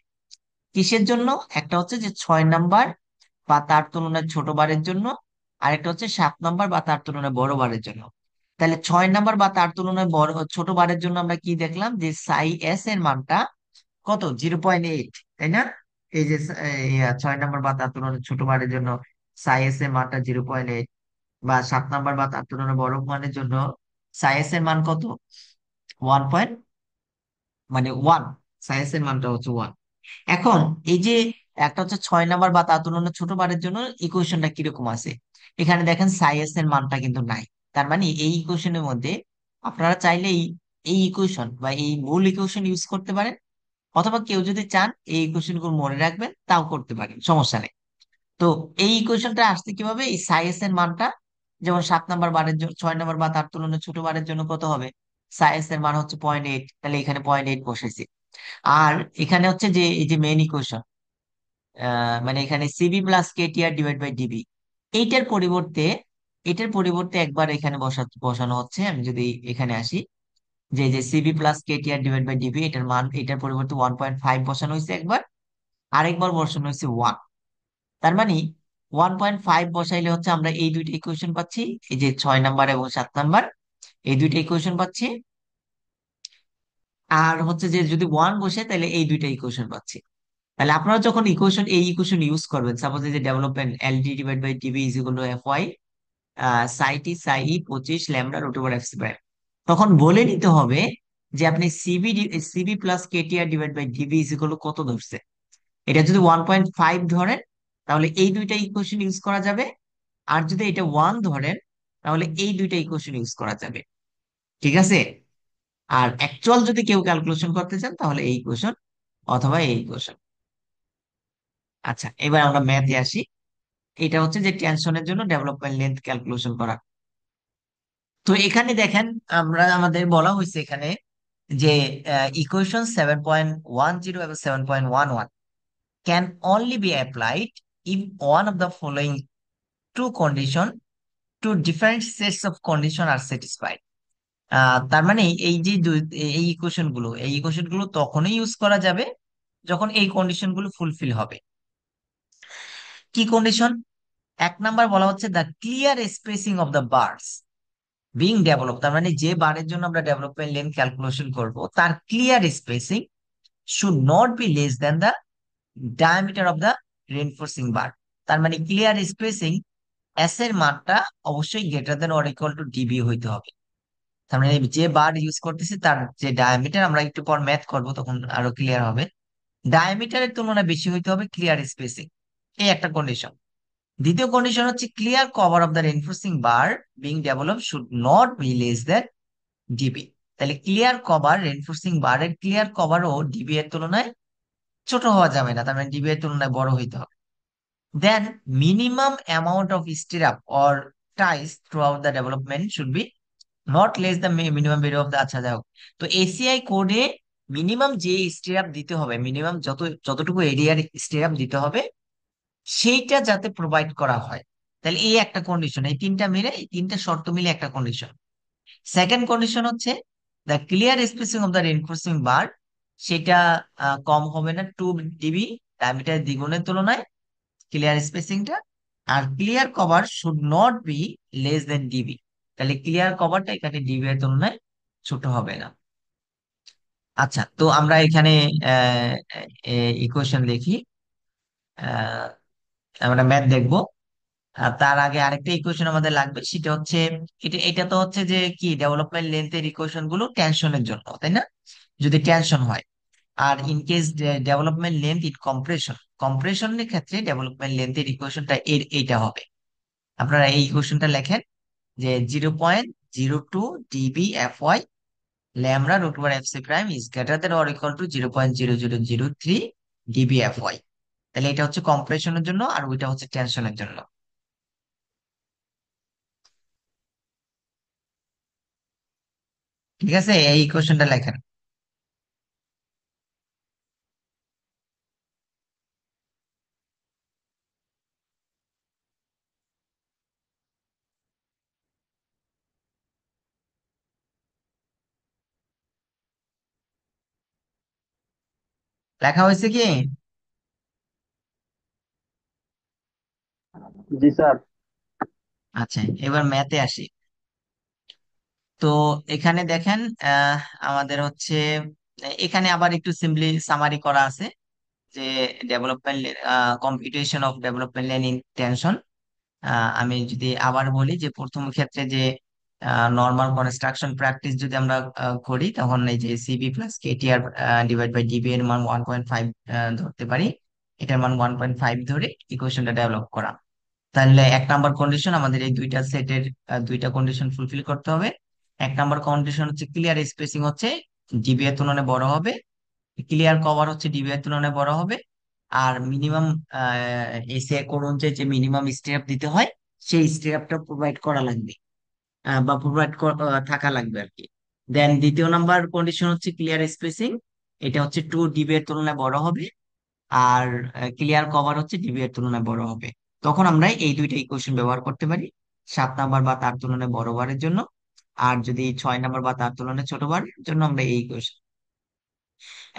কিসের জন্য? একটা হচ্ছে যে 6 নাম্বার বা তার তুলনায় ছোট বারের জন্য, আরেকটা হচ্ছে 7 নাম্বার বা তার তুলনায় বড় বারের জন্য। তাহলে 6 নাম্বার বা তার তুলনায় বড় ছোট বারের জন্য আমরা কি দেখলাম, যে সাই এস এর মানটা কত, 0.8, তাই না? এই যে 6 নাম্বার বা তার তুলনায় ছোট বারের জন্য সাই এস এর মানটা 0.8, বা 7 নাম্বার বা তার তুলনায় বড় মানের জন্য সাই এস এর মান কত, 1 মানে 1, সাই এস এর মানটা হচ্ছে 1। এখন এই যে একটা হচ্ছে 6 নাম্বার বা তার তুলনায় ছোট বারের জন্য ইকুয়েশনটা কিরকম আছে, এখানে দেখেন সাইএস এর মানটা কিন্তু নাই। তার মানে এই ইকুয়েশনের মধ্যে আপনারা চাইলে এই ইকুয়েশন বা এই মূল ইকুয়েশন ইউজ করতে পারেন, অথবা কেউ যদি চান এই ইকুয়েশন গুলো মনে রাখবেন তাও করতে পারেন, সমস্যা নেই। তো এই ইকুয়েশনটা আসছে কিভাবে, এই সাইএস এর মানটা যেমন 7 নাম্বার বারের জন্য, 6 নাম্বার বা তার তুলনায় ছোট বারের জন্য কত হবে, সাইএস এর মান হচ্ছে 0.8, তাহলে এখানে 0.8 বসাইছি। আর এখানে হচ্ছে যে এই যে মেইন ইকুয়েশন, মানে এখানে CB plus KTR divide by DB, এইটার পরিবর্তে, এটার পরিবর্তে একবার এখানে বসানো হচ্ছে। আমি যদি এখানে আসি, যে CB plus KTR divide by DB, এটার মান, এটার পরিবর্তে 1.5 বসানো হয়েছে একবার, আরেকবার বসানো হয়েছে 1। তার মানে 1.5 বসাইলে হচ্ছে আমরা এই দুইটা ইকুয়েশন পাচ্ছি, এই যে 6 নাম্বার এবং 7 নাম্বার, এই দুইটা ইকুয়েশন পাচ্ছি। আর হচ্ছে যে যদি 1 বসে তাহলে এই দুইটা ইকুয়েশন পাচ্ছি। তাহলে আপনারা যখন এই ইকুয়েশন ইউজ করবেন, সাপোজ এই যে development LD divide by TB is equal to F Y psi T psi 25 lambda root over F C prime, তখন বলে নিতে হবে যে আপনি CB plus KTR divide by DB is equal to কত ধরছে। এটা যদি 1.5 ধরেন তাহলে এই দুইটা ইকুয়েশন ইউজ করা যাবে, আর যদি এটা 1 ধরেন তাহলে এই দুইটা ইকুয়েশন ইউজ করা যাবে। ঠিক আছে? আর অ্যাকচুয়াল যদি কেউ ক্যালকুলেশন করতে চান তাহলে এই ইকুয়েশন অথবা এই ইকুয়েশন। আচ্ছা, এবার আমরা ম্যাথে আসি। এটা হচ্ছে যে টেনশনের জন্য ডেভেলপমেন্ট লেন্থ ক্যালকুলেশন করা। তো এখানে দেখেন, আমাদের বলা হয়েছে এখানে যে ইকুয়েশন 7.10 এবং 7.11 can only be applied if one of the following two condition, two different sets of condition are satisfied. তার মানে এই ইকুয়েশন গুলো তখনই ইউজ করা যাবে যখন এই কন্ডিশন গুলো ফুলফিল হবে। কি কন্ডিশন? 1 নাম্বার বলা হচ্ছে the clear spacing of the bars being develop, তার মানে যে বারের জন্য আমরা ডেভেলপমেন্ট লেন্থ ক্যালকুলেশন করব তার clear spacing should not be less than the diameter of the reinforcing bar. তার মানে ক্লিয়ার স্পেসিং এস এর মানটা অবশ্যই greater than or equal to DB হইতে হবে। তার মানে যে বার ইউজ করতেছি তার যে ডায়ামিটার, আমরা একটু পর ম্যাথ করব তখন আরো ক্লিয়ার হবে, ডায়ামিটারের তুলনায় বেশি হইতে হবে ক্লিয়ার স্পেসিং। এই একটা কন্ডিশন। দ্বিতীয় কন্ডিশন হচ্ছে clear cover of the reinforcing bar being develop should not be less than DB. তাহলে ক্লিয়ার কভার, রেনফোর্সিং বারের ক্লিয়ার কভারও ডিবি এর তুলনায় ছোট হওয়া যাবে না, তার মানে ডিবি এর তুলনায় বড় হইতে হবে। Then minimum amount of stirrup or ties throughout the development should be not less the minimum value of the, আচ্ছা যাই হোক। তো এসিআই কোডে মিনিমাম যে স্টিরাপ দিতে হবে, মিনিমাম যতটুকু এরিয়ার স্টিরাপ দিতে হবে সেইটা যাতে প্রোভাইড করা হয়। তাহলে এই একটা কন্ডিশন, এই তিনটা মিলে, এই তিনটা শর্ত মিলে একটা কন্ডিশন। সেকেন্ড কন্ডিশন হচ্ছে the clear spacing of the reinforcing bar, সেটা কম হবে না 2 ডিবি, ডায়ামিটার দ্বিগুণের তুলনায় ক্লিয়ার স্পেসিংটা। আর clear cover should not be less than DB, তাহলে ক্লিয়ার কভারটা এখানে ডিবি এর তুলনায় ছোট হবে না। আচ্ছা, তো আমরা এখানে ইকুয়েশন দেখি, আহ, আমরা ম্যাথ দেখবো। আর তার আগে আরেকটা ইকুয়েশন আমাদের লাগবে, সেটা হচ্ছে এটা তো হচ্ছে যে কি ডেভেলপমেন্ট লেন্থের ইকুয়েশন গুলো টেনশনের জন্য, তাই না? যদি টেনশন হয়, আর in case development length in compression, কম্প্রেশনের ক্ষেত্রে ডেভেলপমেন্ট লেন্থের ইকুয়েশনটা এইটা হবে। আপনারা এই ইকুয়েশনটা লেখেন যে 0.02 DB F Y lambda root over F C prime is greater than or equal to 0.0003 DB F Y. তাহলে এটা হচ্ছে কম্প্রেশনের জন্য আর ওইটা হচ্ছে টেনশনের জন্য। ঠিক আছে, এই ইকুয়েশনটা লেখেন। লেখা হয়েছে কি? জি স্যার। আচ্ছা, এবার ম্যাথে আসি। তো এখানে দেখেন, আহ, আমাদের হচ্ছে এখানে আবার একটু সিম্পলি সামারি করা আছে যে development, competition of development lane in tension. আমি যদি আবার বলি যে প্রথম ক্ষেত্রে যে নর্মাল কনস্ট্রাকশন প্র্যাকটিস যদি আমরা করি, তখন এই যে CB plus KTR divide by DB এর মান 1.5 ধরতে পারি। এটার মান 1.5 ধরে ইকুয়েশনটা ডেভেলপ করা। তাহলে এক নাম্বার কন্ডিশন আমাদের এই দুইটা সেটের দুইটা কন্ডিশন ফুলফিল করতে হবে। এক নাম্বার কন্ডিশন হচ্ছে ক্লিয়ার স্পেসিং হচ্ছে ডিবি এর তুলনায় বড় হবে, ক্লিয়ার কভার হচ্ছে ডিবি এর তুলনায় বড় হবে, আর মিনিমাম এসে করুন যে যে মিনিমাম স্টেপ দিতে হয় সেই স্টেপটা প্রোভাইড করা লাগবে, বা প্রোভাইড থাকা লাগবে আর কি। দেন দ্বিতীয় নাম্বার কন্ডিশন হচ্ছে ক্লিয়ার স্পেসিং, এটা হচ্ছে 2 ডিবি এর তুলনায় বড় হবে, আর ক্লিয়ার কভার হচ্ছে ডিবি এর তুলনায় বড় হবে। তখন আমরা এই দুইটা ইকুয়েশন ব্যবহার করতে পারি 7 নাম্বার বা তার তুলনায় বড় বারের জন্য। আর যদি 6 নাম্বার বা তার তুলনায় ছোট বারের জন্য আমরা এই ইকুয়েশন।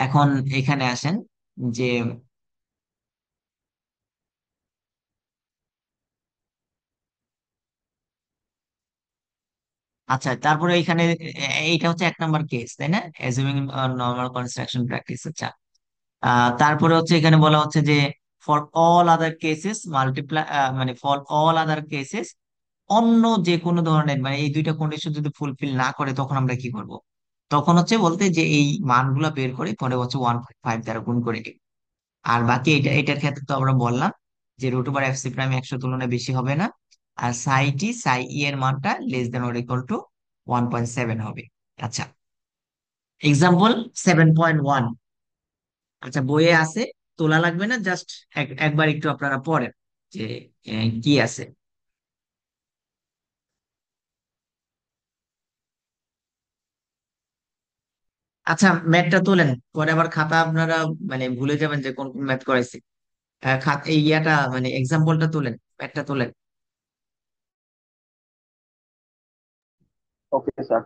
এখন এখানে আসেন যে, আচ্ছা তারপরে এখানে এইটা হচ্ছে 1 নাম্বার কেস, তাই না? অ্যাজুমিং নর্মাল কনস্ট্রাকশন প্র্যাকটিস। আচ্ছা, তারপরে হচ্ছে এখানে বলা হচ্ছে যে for all other cases multiply, মানে ফর অল আদার কেসেস, অন্য যে কোনো ধরনের, মানে এই দুইটা কন্ডিশন যদি ফুলফিল না করে তখন আমরা কি করব? তখন হচ্ছে বলতে যে এই মানগুলা বের করে পরে হচ্ছে 1.5 দ্বারা গুণ করে দিই। আর বাকি এটার ক্ষেত্রে তো আমরা বললাম যে root over F C prime 100 তুলনায় বেশি হবে না, আর সাই ই এর মানটা less than or equal two 1.7 হবে। আচ্ছা, এক্সাম্পল 7.1। আচ্ছা, বইয়ে আছে, তোলা লাগবে না, জাস্ট একবার একটু আপনারা পড়েন যে কি আছে। আচ্ছা, ম্যাথটা তোলেন, পরে আবার খাতা আপনারা মানে ভুলে যাবেন যে কোন কোন ম্যাথ করাইছি। এই ইয়াটা মানে এক্সাম্পলটা তোলেন, ম্যাথটা তোলেন। Okay sir.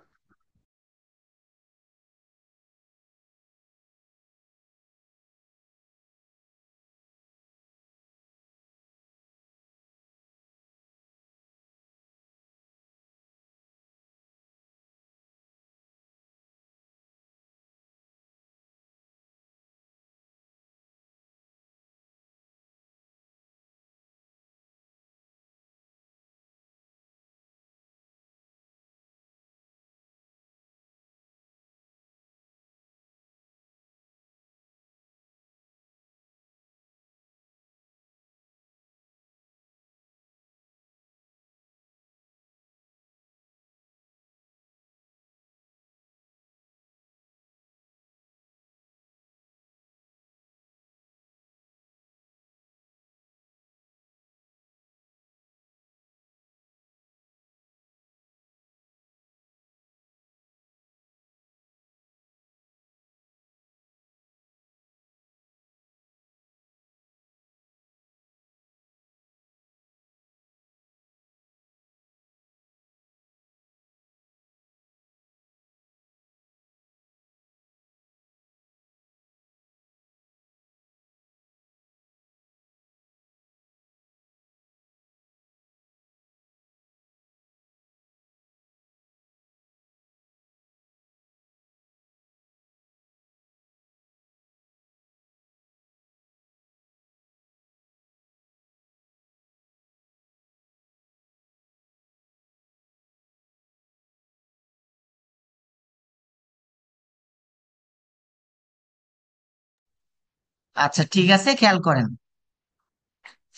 আচ্ছা ঠিক আছে, খেয়াল করেন।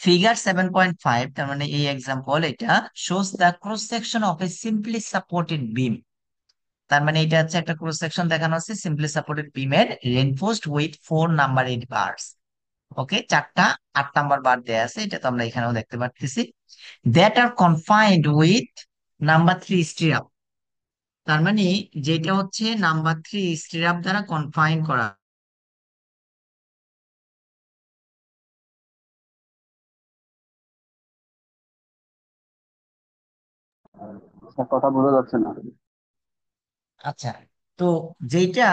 ফিগার 7.5, তার মানে এই এক্সাম্পল এটা shows the cross section of a simply supported beam. তার মানে এটা হচ্ছে একটা ক্রস সেকশন দেখানো হচ্ছে সিম্পলি সাপোর্টেড বিমের, reinforced with 4 number 8 bars. Okay, 8 number bar দেয়া আছে, এটা তো আমরা এখানেও দেখতে পাচ্ছি। That are confined with number 3 stirrup. তার মানে যেটা হচ্ছে নাম্বার 3 স্টিরাপ দ্বারা কনফাইন করা। স্যার কথা বোঝা যাচ্ছে না। আচ্ছা, তো যেটা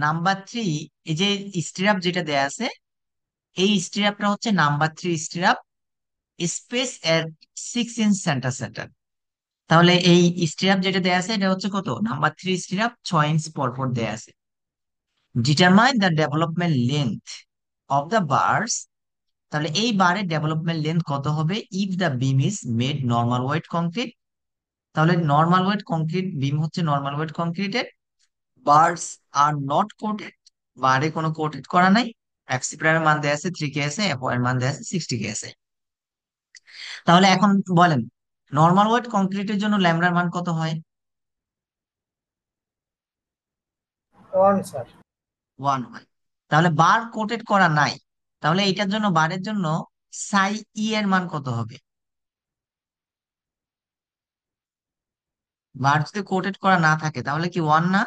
নাম্বার থ্রি, এই যে স্টিরাপ যেটা দেয়া আছে, এই স্টিরাপটা হচ্ছে নাম্বার থ্রি স্টিরাপ, স্পেস এর 6 ইঞ্চ সেন্টার সেন্টার। তাহলে এই স্টিরাপ যেটা দেয়া আছে এটা হচ্ছে কত, নাম্বার থ্রি স্টিরাপ 6 ইঞ্চ পর পর দেয়া আছে। Determine the development length of the bars. তাহলে এই বারের ডেভেলপমেন্ট লেন্থ কত হবে if the beam is made normal weight concrete. তাহলে নর্মাল ওয়েট কংক্রিট বিম হচ্ছে নর্মাল ওয়েট কংক্রিটের, বার্স আর নট কোটেড, বারে কোনো কোটেড করা নাই, এফসি প্রাইমের মান দেয়া আছে 3 কে আছে, এফ এর মান দেয়া আছে 60 কে আছে। তাহলে এখন বলেন নর্মাল ওয়েট কংক্রিটের জন্য ল্যামডার মান কত হয়? 1 স্যার। 1 হয়। তাহলে বার কোটেড করা নাই, তাহলে এটার জন্য বারের জন্য সাই ই এর মান কত হবে? বার যদি কোটেড করা না থাকে তাহলে কি 1 না?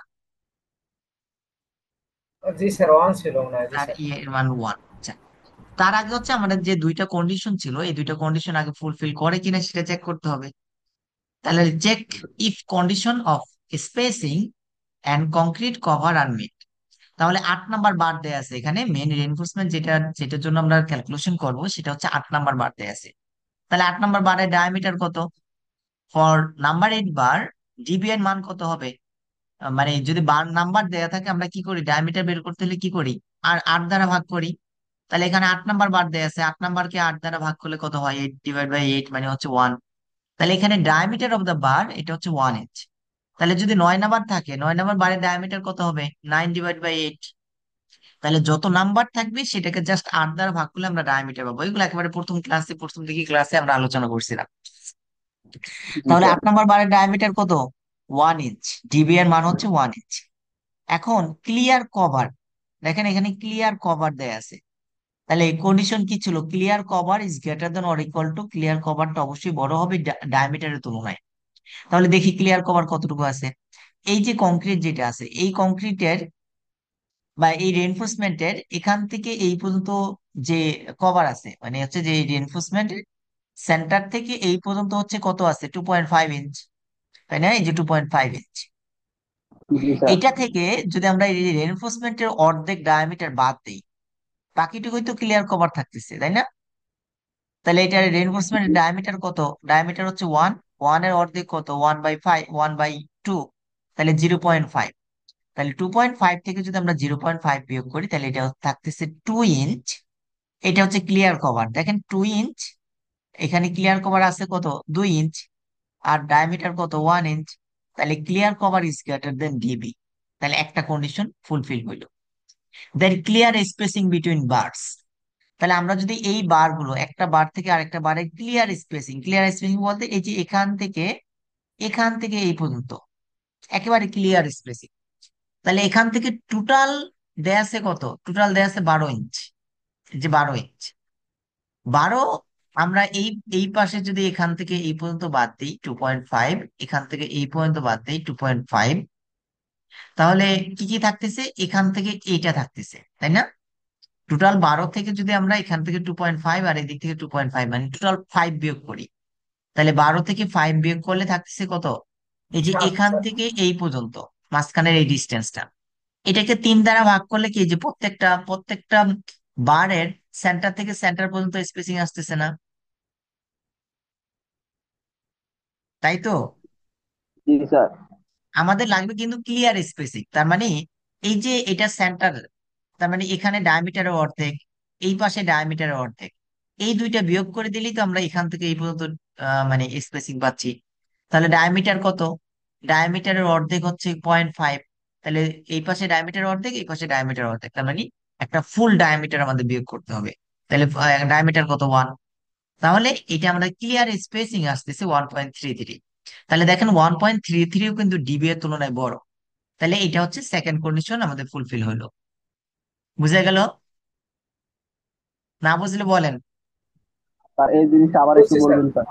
জি স্যার, 1 ছিল মনে হয়, জি তার স্যার। ই এর মান 1। তার আগে হচ্ছে আমাদের যে দুইটা কন্ডিশন ছিল, এই দুইটা কন্ডিশন আগে ফুলফিল করে কিনা সেটা চেক করতে হবে। তাহলে check if condition of spacing and concrete cover are met. তাহলে 8 নাম্বার বার দেয়া আছে এখানে, মেন রিইনফোর্সমেন্ট যেটা যেটার জন্য আমরা ক্যালকুলেশন করব সেটা হচ্ছে 8 নাম্বার বার দেয়া আছে। তাহলে 8 নাম্বার বারের ডায়ামিটার কত? ফর নাম্বার 8 বার ডিবি এর মান কত হবে? মানে যদি বার নাম্বার দেয়া থাকে আমরা কি করি, ডায়ামিটার বের করতে হলে কি করি, আর 8 দ্বারা ভাগ করি। তাহলে এখানে 8 নাম্বার বার দেয়া আছে, 8 নাম্বারকে 8 দ্বারা ভাগ করলে কত হয়, 8/8 মানে হচ্ছে 1। তাহলে এখানে ডায়ামিটার অফ দ্য বার এটা হচ্ছে 1 ইঞ্চ। তাহলে যদি 9 নাম্বার থাকে, 9 নাম্বার বারের ডায়ামিটার কত হবে, 9/8। তাহলে যত নাম্বার থাকবে সেটাকে জাস্ট 8 দ্বারা ভাগ করলে আমরা ডায়ামিটার পাবো। এগুলো একেবারে প্রথম ক্লাসে, প্রথম দিকে ক্লাসে আমরা আলোচনা করছিলাম। জি তাহলে স্যার। 8 নাম্বার বারের ডায়ামিটার কত, 1 ইঞ্চ, ডিবি এর মান হচ্ছে 1 ইঞ্চ। এখন ক্লিয়ার কভার, দেখেন এখানে ক্লিয়ার কভার দেয়া আছে। তাহলে এই কন্ডিশন কি ছিল, clear cover is greater than or equal two, clear কভারটা অবশ্যই বড় হবে ডায়ামিটারের তুলনায়। তাহলে দেখি ক্লিয়ার কভার কতটুকু আছে। এই যে কংক্রিট যেটা আছে, এই কংক্রিটের বা এই রেনফোর্সমেন্টের এখান থেকে এই পর্যন্ত যে কভার আছে, মানে হচ্ছে যে রেনফোর্সমেন্টের সেন্টার থেকে এই পর্যন্ত হচ্ছে কত আছে, 2.5 ইঞ্চ, তাই না? এই যে 2.5 ইঞ্চ, জি স্যার। এটা থেকে যদি আমরা এই রেনফোর্সমেন্টের অর্ধেক ডায়ামিটার বাদ দিই, বাকিটুকুই তো ক্লিয়ার কভার থাকতেছে, তাই না? তাহলে এটা রেনফোর্সমেন্টের ডায়ামিটার কত, ডায়ামিটার হচ্ছে 1, 1 এর অর্ধেক কত, 1/5, 1/2, তাহলে 0.5। তাহলে 2.5 থেকে যদি আমরা 0.5 বিয়োগ করি তাহলে এটা থাকতেছে 2 ইঞ্চ। এটা হচ্ছে ক্লিয়ার কভার, দেখেন 2 ইঞ্চ, এখানে ক্লিয়ার কভার আছে কত, 2 ইঞ্চ, আর ডায়ামিটার কত, 1 ইঞ্চ। তাহলে clear cover is greater than DB. তাহলে একটা কন্ডিশন ফুলফিল হইল। দেন ক্লিয়ার স্পেসিং বিটুইন বার্স। তাহলে আমরা যদি এই বার গুলো একটা বার থেকে আরেকটা বারে ক্লিয়ার স্পেসিং, ক্লিয়ার স্পেসিং বলতে এই যে এখান থেকে এই পর্যন্ত একেবারে ক্লিয়ার স্পেসিং। তাহলে এখান থেকে টোটাল দেয়া আছে কত, টোটাল দেয়া আছে 12 ইঞ্চ, এই যে 12 ইঞ্চ, 12। আমরা এই এই পাশে যদি এখান থেকে এই পর্যন্ত বাদ দিই 2.5, এখান থেকে এই পর্যন্ত বাদ দিই 2.5, তাহলে কি কি থাকতেছে, এখান থেকে এইটা থাকতেছে, তাই না? টোটাল 12 থেকে যদি আমরা এখান থেকে 2.5 আর এদিক থেকে 2.5 মানে টোটাল 5 বিয়োগ করি, তাহলে 12 থেকে 5 বিয়োগ করলে থাকতেছে কত, এই যে 7 এখান স্যার। থেকে এই পর্যন্ত মাঝখানের এই ডিস্টেন্সটা, এটাকে 3 দ্বারা ভাগ করলে কি, যে প্রত্যেকটা প্রত্যেকটা বারের সেন্টার থেকে সেন্টার পর্যন্ত স্পেসিং আসতেছে না, তাই তো? জি স্যার। আমাদের লাগবে কিন্তু ক্লিয়ার স্পেসিং, তার মানে এই যে এটা সেন্টার, তার মানে এখানে ডায়ামিটারের অর্ধেক, এই পাশে ডায়ামিটারের অর্ধেক, এই দুইটা বিয়োগ করে দিলেই তো আমরা এখান থেকে এই পর্যন্ত মানে স্পেসিং পাচ্ছি। তাহলে ডায়ামিটার কত, ডায়ামিটারের অর্ধেক হচ্ছে 0.5, তাহলে এই পাশে ডায়ামিটার অর্ধেক, এই পাশে ডায়ামিটার অর্ধেক, তার মানে একটা ফুল ডায়ামিটার আমাদের বিয়োগ করতে হবে। তাহলে ডায়ামিটার কত, 1। তাহলে এটা আমাদের ক্লিয়ার স্পেসিং আসতেছে 1.33। তাহলে দেখেন 1.33ও কিন্তু ডিবি এর তুলনায় বড়। তাহলে এটা হচ্ছে সেকেন্ড কন্ডিশন আমাদের ফুলফিল হলো। বুঝা গেল? না বুঝলে বলেন। স্যার এই জিনিসটা আবার একটু বুঝছি স্যার। বলবেন স্যার?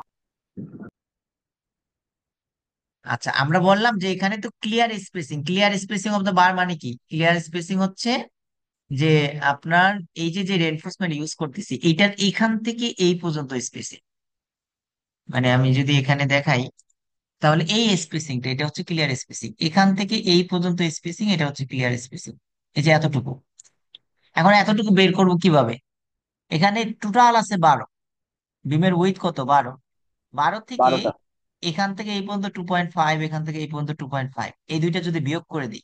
আচ্ছা, আমরা বললাম যে এখানে তো clear spacing, clear spacing of the bar মানে কি, ক্লিয়ার স্পেসিং হচ্ছে যে আপনার এই যে যে রেনফোর্সমেন্ট ইউজ করতেছি এইটার এখান থেকে এই পর্যন্ত স্পেসিং, মানে আমি যদি এখানে দেখাই, তাহলে এই স্পেসিংটা এটা হচ্ছে ক্লিয়ার স্পেসিং, এখান থেকে এই পর্যন্ত স্পেসিং এটা হচ্ছে ক্লিয়ার স্পেসিং, এই যে এতটুকু। এখন এতটুকু বের করব কিভাবে? এখানে টোটাল আছে 12, বিমের উইথ কত? 12। 12 থেকে 12টা। এখান থেকে এই পর্যন্ত 2.5, এখান থেকে এই পর্যন্ত 2.5, এই দুইটা যদি বিয়োগ করে দিই,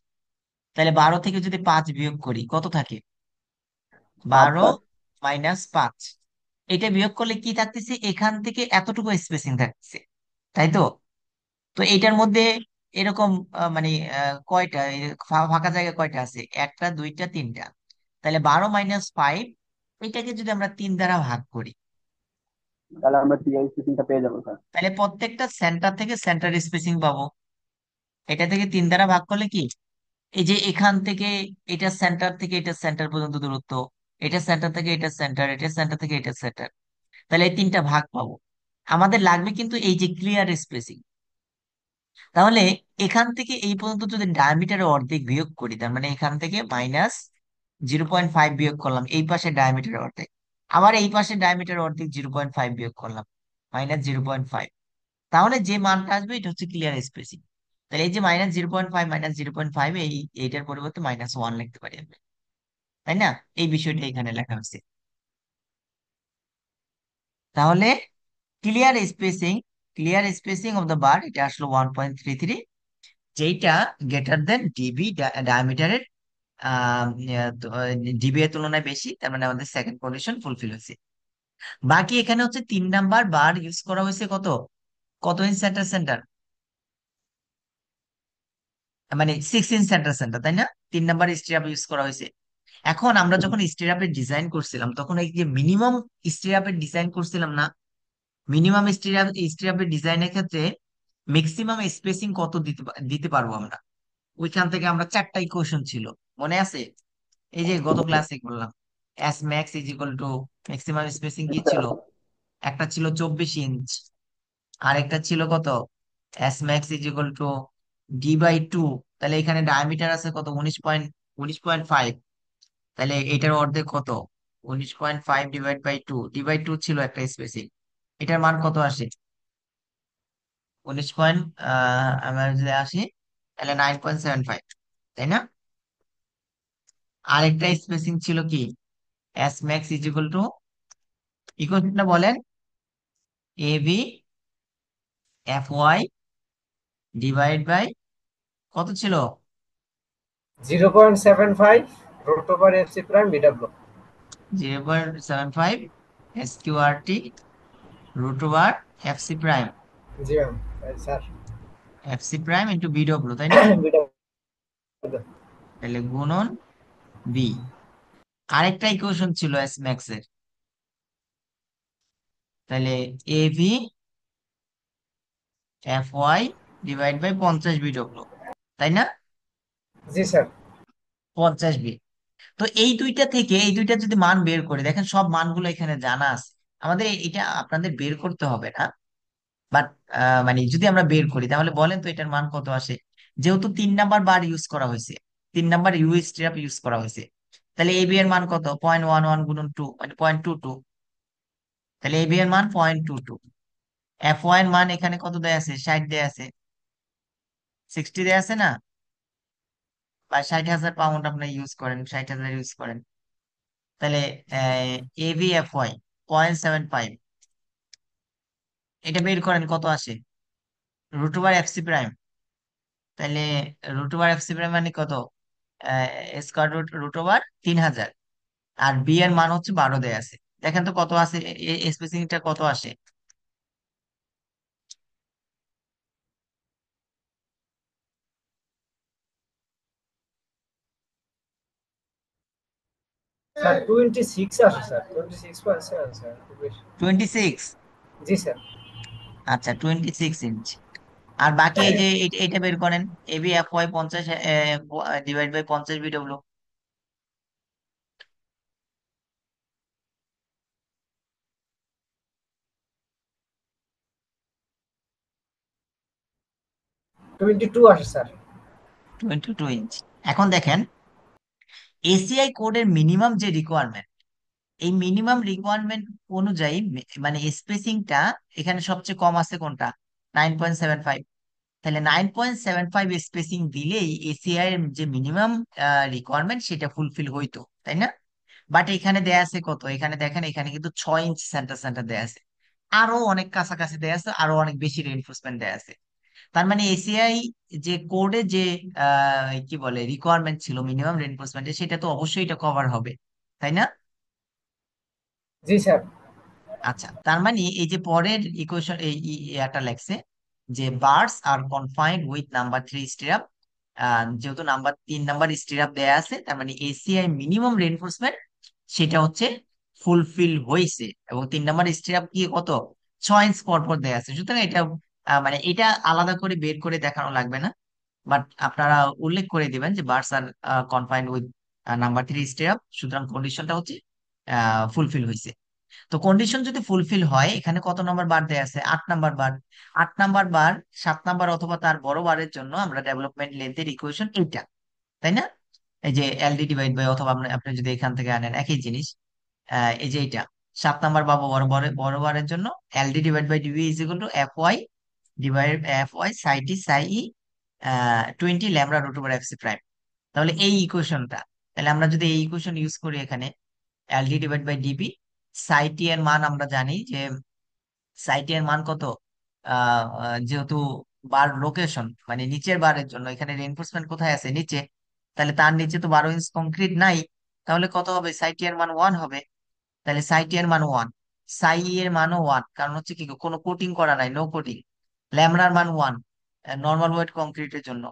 তাহলে 12 থেকে যদি 5 বিয়োগ করি কত থাকে? 5 12 5। মাইনাস 5। এটা বিয়োগ করলে কি থাকতেছে? এখান থেকে এতটুকু স্পেসিং থাকতেছে, তাই তো? তো এইটার মধ্যে এরকম মানে কয়টা ফাঁকা জায়গা কয়টা আছে? একটা, দুইটা, তিনটা। তাহলে 12 - 5, এটাকে যদি আমরা 3 দ্বারা ভাগ করি, তাহলে আমরা টিআই স্পেসিংটা পেয়ে যাবো স্যার। তাহলে প্রত্যেকটা সেন্টার থেকে সেন্টার স্পেসিং পাবো। এটা থেকে 3 দ্বারা ভাগ করলে কি, এই যে এখান থেকে এটা সেন্টার থেকে এটা সেন্টার পর্যন্ত দূরত্ব, এটা সেন্টার থেকে এটা সেন্টার, এটা সেন্টার থেকে এটা সেন্টার, তাহলে এই 3টা ভাগ পাবো। আমাদের লাগবে কিন্তু এই যে ক্লিয়ার স্পেসিং। তাহলে এখান থেকে এই পর্যন্ত যদি ডায়ামিটারের অর্ধেক বিয়োগ করি, তার মানে এখান থেকে -0.5 বিয়োগ করলাম, এই পাশে ডায়ামিটারের অর্ধেক, আবার এই পাশে ডায়ামিটারের অর্ধেক 0.5 বিয়োগ করলাম, -0.5। তাহলে যে মানটা আসবে এটা হচ্ছে ক্লিয়ার স্পেসিং। তাহলে এই যে -0.5 -0.5, এইটার পরিবর্তে -1 লিখতে পারি আমি, তাই না? এই বিষয়টা এখানে লেখা হয়েছে। তাহলে clear spacing, clear spacing of the bar এটা আসলো 1.33, যেইটা গ্রেটার দেন ডিবি ডায়ামিটারের, ডিবি এর তুলনায় বেশি, তার মানে আমাদের সেকেন্ড কন্ডিশন ফুলফিল হয়েছে। বাকি এখানে হচ্ছে 3 নাম্বার বার ইউজ করা হয়েছে কত, কত ইঞ্চ সেন্টার সেন্টার, মানে 6 ইঞ্চ সেন্টার সেন্টার, তাই না? 3 নাম্বার স্টিরাপ ইউজ করা হয়েছে। এখন আমরা যখন স্টিরাপের ডিজাইন করছিলাম তখন এই যে মিনিমাম স্টিরাপের ডিজাইন করছিলাম না, মিনিমাম স্টিরাপের ডিজাইনের ক্ষেত্রে ম্যাক্সিমাম স্পেসিং কত দিতে পারবো আমরা, ওইখান থেকে আমরা 4টা ইকুয়েশন ছিল, মনে আছে? এই যে গত ক্লাসে করলাম, S max is equal two maximum spacing কি ছিল? একটা ছিল 24 ইঞ্চ, আর একটা ছিল কত? S max is equal two D/2। তাহলে এখানে ডায়ামিটার আছে কত? 19.5। তাহলে এটার অর্ধেক কত? 19.5 ডিভাইড বাই 2 ছিল একটা স্পেসিং, এটার মান কত আসে? আমরা যদি আসি, তাহলে 9.75, তাই না? আরেকটা স্পেসিং ছিল কি? S max is equal to, ইকুয়েশনটা বলেন, AB FY ডিভাইড বাই কত ছিল? 0.75 root over FC prime BW. 0.75 SQRT √FC prime, জি ma'am, sir. FC prime into BW, তাই না? বিডব্লিউ। তাহলে গুণন বি। আরেকটা ইকুয়েশন ছিল এস ম্যাক্স এর, তাহলে AB FY divide by 50 BW, তাই না? জি স্যার। 50 বি। তো এই দুইটা থেকে এই দুইটা যদি মান বের করে দেখেন, সব মানগুলো এখানে জানা আছে আমাদের, এটা আপনাদের বের করতে হবে না। বাট মানে যদি আমরা বের করি তাহলে বলেন তো এটার মান কত আসে? যেহেতু 3 নাম্বার বার ইউজ করা হয়েছে, 3 নাম্বার স্ট্রাপ ইউজ করা হয়েছে, তাহলে এবি এর মান কত? 0.11 গুণন 2 মানে 0.22। তাহলে এবি এর মান 0.22। এফ ওয়াই এর মান এখানে কত দেয়া আছে? 60 দেয়া আছে, 60 দেয়া আছে না? বা 60,000 পাউন্ড আপনি ইউজ করেন, 60,000 ইউজ করেন, তাহলে ABFY 0.75, এটা বের করেন কত আসে? √FC prime. তাহলে √FC প্রাইম মানে কত? স্কোয়ার √√3,000। আর বি এর মান হচ্ছে 12 দেয়া আছে, দেখেন তো কত আছে, স্পেসিংটা কত আসে? স্যার 26 আসে স্যার, 26.7 স্যার, খুব বেশি। 26। জি স্যার। আচ্ছা, 26 ইঞ্চ। আর বাকি এই যে এটা বের করেন, ABFY 50 ডিভাইড বাই 50 BW। 22 আসে স্যার। 22 ইঞ্চ। এখন দেখেন এসিআই কোডের মিনিমাম যে রিকোয়ারমেন্ট, এই মিনিমাম রিকোয়ারমেন্ট অনুযায়ী মানে স্পেসিংটা এখানে সবচেয়ে কম আছে কোনটা? 9.75। তাহলে 9.75 স্পেসিং দিলেই এসিআই এর যে মিনিমাম রিকোয়ারমেন্ট সেটা ফুলফিল হইতো, তাই না? বাট এখানে দেয়া আছে কত, এখানে দেখেন এখানে কিন্তু 6 ইঞ্চ সেন্টার সেন্টার দেয়া আছে, আরো অনেক কাছাকাছি দেয়া আছে, আরো অনেক বেশি রেইনফোর্সমেন্ট দেয়া আছে। তার মানে এসিআই যে কোডে যে কি বলে রিকোয়ারমেন্ট ছিল মিনিমাম রেইনফোর্সমেন্টের, সেটা তো অবশ্যই এটা কভার হবে, তাই না? জি স্যার। আচ্ছা, তার মানে এই যে পরের ইকুয়েশন এই এটা লেখছে যে birds R confined with number 3 stirrup, যেহেতু নাম্বার 3 নাম্বার স্টিরাপ দেয়া আছে, তার মানে এসিআই মিনিমাম রেইনফোর্সমেন্ট সেটা হচ্ছে ফুলফিল হয়েছে। এবং 3 নাম্বার স্টিরাপ কি কত, 6 ইঞ্চ পর পর দেয়া আছে। সুতরাং এটা মানে এটা আলাদা করে বের করে দেখানো লাগবে না, বাট আপনারা উল্লেখ করে দিবেন যে birds R confined with number 3 stirrup, সুতরাং কন্ডিশনটা হচ্ছে ফুলফিল হয়েছে। তো কন্ডিশন যদি ফুলফিল হয়, এখানে কত নাম্বার বার দেয়া আছে, 8 নাম্বার বার। 8 নাম্বার বার, 7 নাম্বার অথবা তার বড় বারের জন্য আমরা ডেভেলপমেন্ট লেন্থের ইকুয়েশন এইটা, তাই না? এই যে এলডি ডিভাইড বাই, অথবা আপনি যদি এখান থেকে আনেন একই জিনিস, এই যে এইটা 7 নাম্বার বা বড় বারের জন্য LD divide by DB is equal to F Y divide F Y psi T psi E 20 lambda root over F C prime. তাহলে এই ইকুয়েশনটা, তাহলে আমরা যদি এই ইকুয়েশন ইউজ করি এখানে, এলডি ডিভাইড বাই ডিবি, সাই টি এর মান আমরা জানি যে সাইটি এর মান কত, যেহেতু বার লোকেশন মানে নিচের বারের জন্য এখানে রেইনফোর্সমেন্ট কোথায় আছে, নিচে, তাহলে তার নিচে তো 12 ইঞ্চ কংক্রিট নাই, তাহলে কত হবে, সাইটি এর মান 1 হবে। তাহলে সাইটি এর মান 1, সাই এর মানও 1, কারণ হচ্ছে কি কোনো কোটিং করা নাই, নো কোটিং। ল্যামড়ার মান 1 নর্মাল ওয়েট কংক্রিটের জন্য,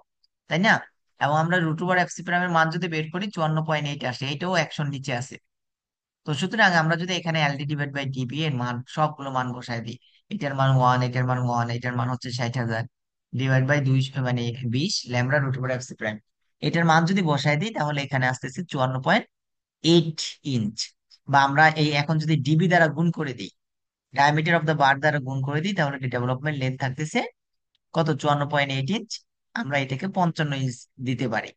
তাই না? এবং আমরা রুট ওভার এফসি প্রাইমের মান যদি বের করি 54.8 আসে, এটাও 100 নিচে আছে। তো সুতরাং আমরা যদি এখানে এলডি ডিভাইড বাই ডিবি এর মান সবগুলো মান বসায় দিই, এটার মান 1, এটার মান 1, এটার মান হচ্ছে 60,000 ডিভাইড বাই 2, মানে 20 lambda root over F C prime, এটার মান যদি বসায় দিই তাহলে এখানে আসতেছে 54.8 ইঞ্চ। বা আমরা এই এখন যদি ডিবি দ্বারা গুণ করে দিই, ডায়ামিটার অফ দ্য বার দ্বারা গুণ করে দিই, তাহলে ডেভেলপমেন্ট লেন্থ থাকতেছে কত, 54.8 ইঞ্চ। আমরা এটাকে 55 ইঞ্চ দিতে পারি।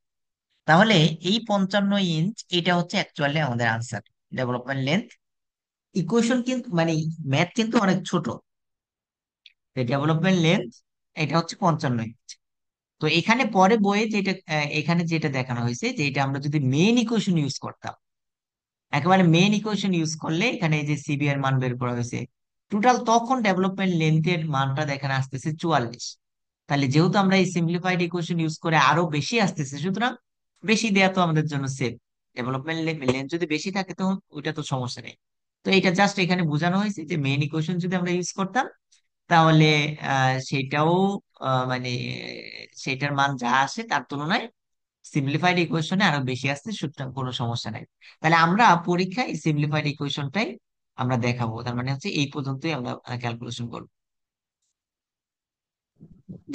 তাহলে এই 55 ইঞ্চ এটা হচ্ছে অ্যাকচুয়ালি আমাদের আনসার, ডেভেলপমেন্ট লেন্থ। ইকুয়েশন কিন্তু মানে ম্যাথ কিন্তু অনেক ছোট, ডেভেলপমেন্ট লেন্থ এটা হচ্ছে 55 ইঞ্চ। তো এখানে পরে বইয়ে যেটা এখানে যেটা দেখানো হয়েছে যে এটা আমরা যদি মেইন ইকুয়েশন ইউজ করতাম, একেবারে মেইন ইকুয়েশন ইউজ করলে এখানে এই যে সিবি এর মান বের করা হয়েছে টোটাল, তখন ডেভেলপমেন্ট লেন্থের মানটা দেখানো আসতেছে 44। তাহলে যেহেতু আমরা এই সিম্পলিফাইড ইকুয়েশন ইউজ করে আরো বেশি আসতেছে, সুতরাং বেশি দেয়া তো আমাদের জন্য সেফ। ডেভেলপমেন্ট লেন্থ যদি বেশি থাকে তো ওইটা তো সমস্যা নেই। তো এটা জাস্ট এখানে বোঝানো হয়েছে যে মেইন ইকুয়েশন যদি আমরা ইউজ করতাম তাহলে সেটাও মানে সেটার মান যা আসে তার তুলনায় সিম্পলিফাইড ইকুয়েশনে আরো বেশি আসছে, সুতরাং কোনো সমস্যা নাই। তাহলে আমরা পরীক্ষায় সিম্পলিফাইড ইকুয়েশনটাই আমরা দেখাবো, তার মানে হচ্ছে এই পর্যন্তই আমরা ক্যালকুলেশন করবো।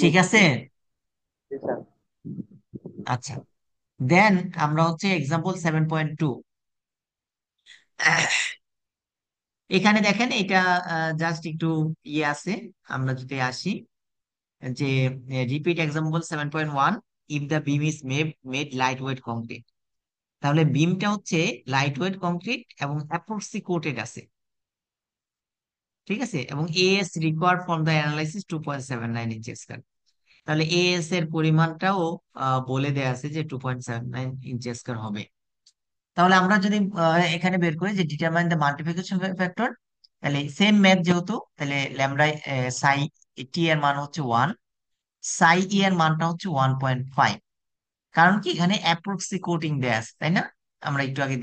জি ঠিক আছে। জি স্যার। আচ্ছা, দেন আমরা হচ্ছে এক্সাম্পল 7.2, এখানে দেখেন এটা জাস্ট একটু ইয়ে আছে। আমরা যদি আসি যে repeat example 7.1, if the beam is made light weight concrete, তাহলে বিমটা হচ্ছে লাইট ওয়েট কংক্রিট এবং অ্যাপ্রক্সি কোটেড আছে, ঠিক আছে, এবং as required from the analysis 2.79 inch square. তাহলে এএস এর পরিমাণটাও বলে দেয়া আছে যে 2.79 ইঞ্চ স্কয়ার হবে। তাহলে আমরা যদি এখানে বের করি যে ডিটারমাইন দ্য মাল্টিপ্লিকেশন ফ্যাক্টর, তাহলে সেম ম্যাথ যেহেতু, তাহলে ল্যামডা সাই টি এর মান হচ্ছে 1, সাই ই এর মানটা হচ্ছে 1.5। কারণ কি এখানে অ্যাপ্রক্সি কোটিং দেয়া আছে, তাই না? আমরা একটু আগে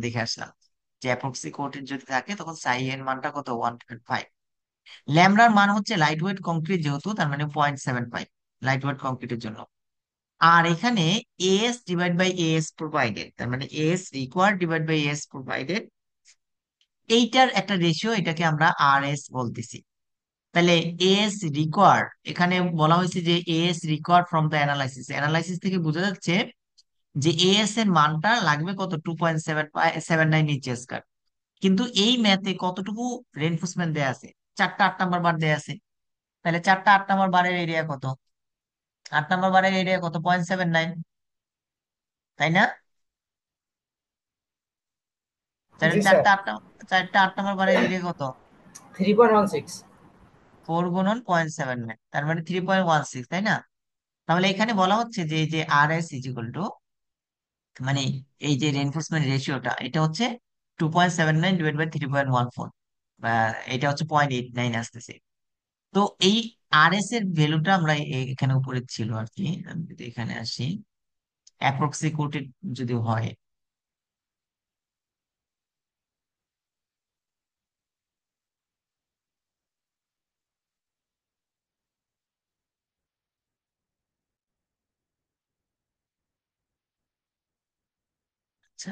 দেখে আসলাম যে অ্যাপ্রক্সি কোটিং যদি থাকে তখন সাই এর মানটা কত, 1.5। ল্যামডার মান হচ্ছে লাইট ওয়েট কংক্রিট যেহেতু, তার মানে 0.75 লাইট ওয়েট কংক্রিটের জন্য। আর এখানে S divide by S provided, তার মানে S required divide by S provided, এইটার একটা রেশিও, এটাকে আমরা আর এস বলতেছি। তাহলে এস রিকোয়ার্ড, এখানে বলা হয়েছে যে S required from the analysis, analysis থেকে বোঝা যাচ্ছে যে এএস এর মানটা লাগবে কত, 2.79 ইঞ্চ স্কয়ার। কিন্তু এই ম্যাথে কতটুকু রেনফোর্সমেন্ট দেয়া আছে, 4টা 8 নাম্বার বার দেয়া আছে। তাহলে 4টা 8 নাম্বার বারের এরিয়া কত, 8 নাম্বার বারের এরিয়া কত, 0.79, তাই না? তাহলে জি স্যার। 4টা 8 নাম্বার বারের এরিয়া কত, 3.16। 4 × 0.79, তার মানে 3.16, তাই না? তাহলে এখানে বলা হচ্ছে যে এই যে আর এস ইজিক্যাল টু, মানে এই যে রেনফোর্সমেন্ট রেশিওটা, এটা হচ্ছে 2.79 ডিভাইড বাই 3.14, বা এটা হচ্ছে 0.89 আসতেছে। তো এই আর এস এর ভ্যালুটা আমরা এখানে উপরে ছিল আর কি। আমি যদি এখানে আসি, অ্যাপ্রক্সিমেটেড যদি হয়, আচ্ছা,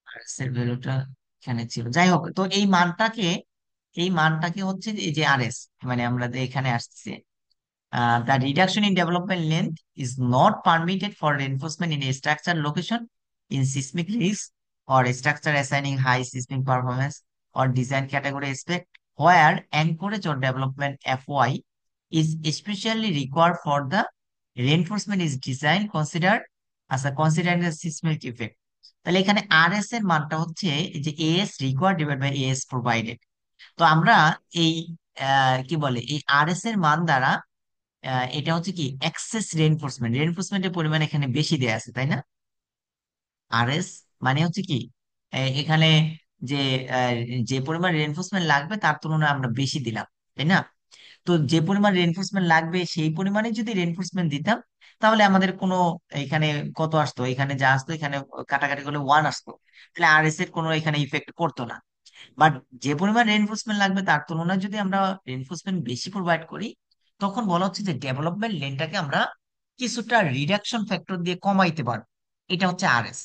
আর এস এর ভ্যালুটা এখানে ছিল, যাই হোক। তো এই মানটাকে হচ্ছে এই যে আর এস, মানে আমরা যে এখানে আসছে, the reduction in development length is not permitted for reinforcement in a structure location in seismic risk or a structure assigning high seismic performance or design category aspect where anchorage or development FY is especially required for the reinforcement is designed considered as a considering the seismic effect। তাহলে এখানে আর S এর মানটা হচ্ছে এই যে AS required divide by AS provided. তো আমরা এই কি বলে এই আর এস এর মান দ্বারা, এটা হচ্ছে কি এক্সেস রেইনফোর্সমেন্ট, রেইনফোর্সমেন্টের পরিমাণ এখানে বেশি দেয়া আছে, তাই না? আরএস মানে হচ্ছে কি, এখানে যে আহ, যে পরিমাণ রেইনফোর্সমেন্ট লাগবে তার তুলনায় আমরা বেশি দিলাম, তাই না? তো যে পরিমাণ রেইনফোর্সমেন্ট লাগবে সেই পরিমাণে যদি রেইনফোর্সমেন্ট দিতাম, তাহলে আমাদের কোনো এখানে কত আসতো, এখানে যা আসতো এখানে কাটাকাটি করলে 1 আসতো, তাহলে আরএস এর কোনো এখানে ইফেক্ট করতো না। বাট যে পরিমাণ রেইনফোর্সমেন্ট লাগবে তার তুলনায় যদি আমরা রেইনফোর্সমেন্ট বেশি প্রোভাইড করি, তখন বলা হচ্ছে যে ডেভেলপমেন্ট লেনটাকে আমরা কিছুটা রিডাকশন ফ্যাক্টর দিয়ে কমাইতে পারবো। এটা হচ্ছে আরএস।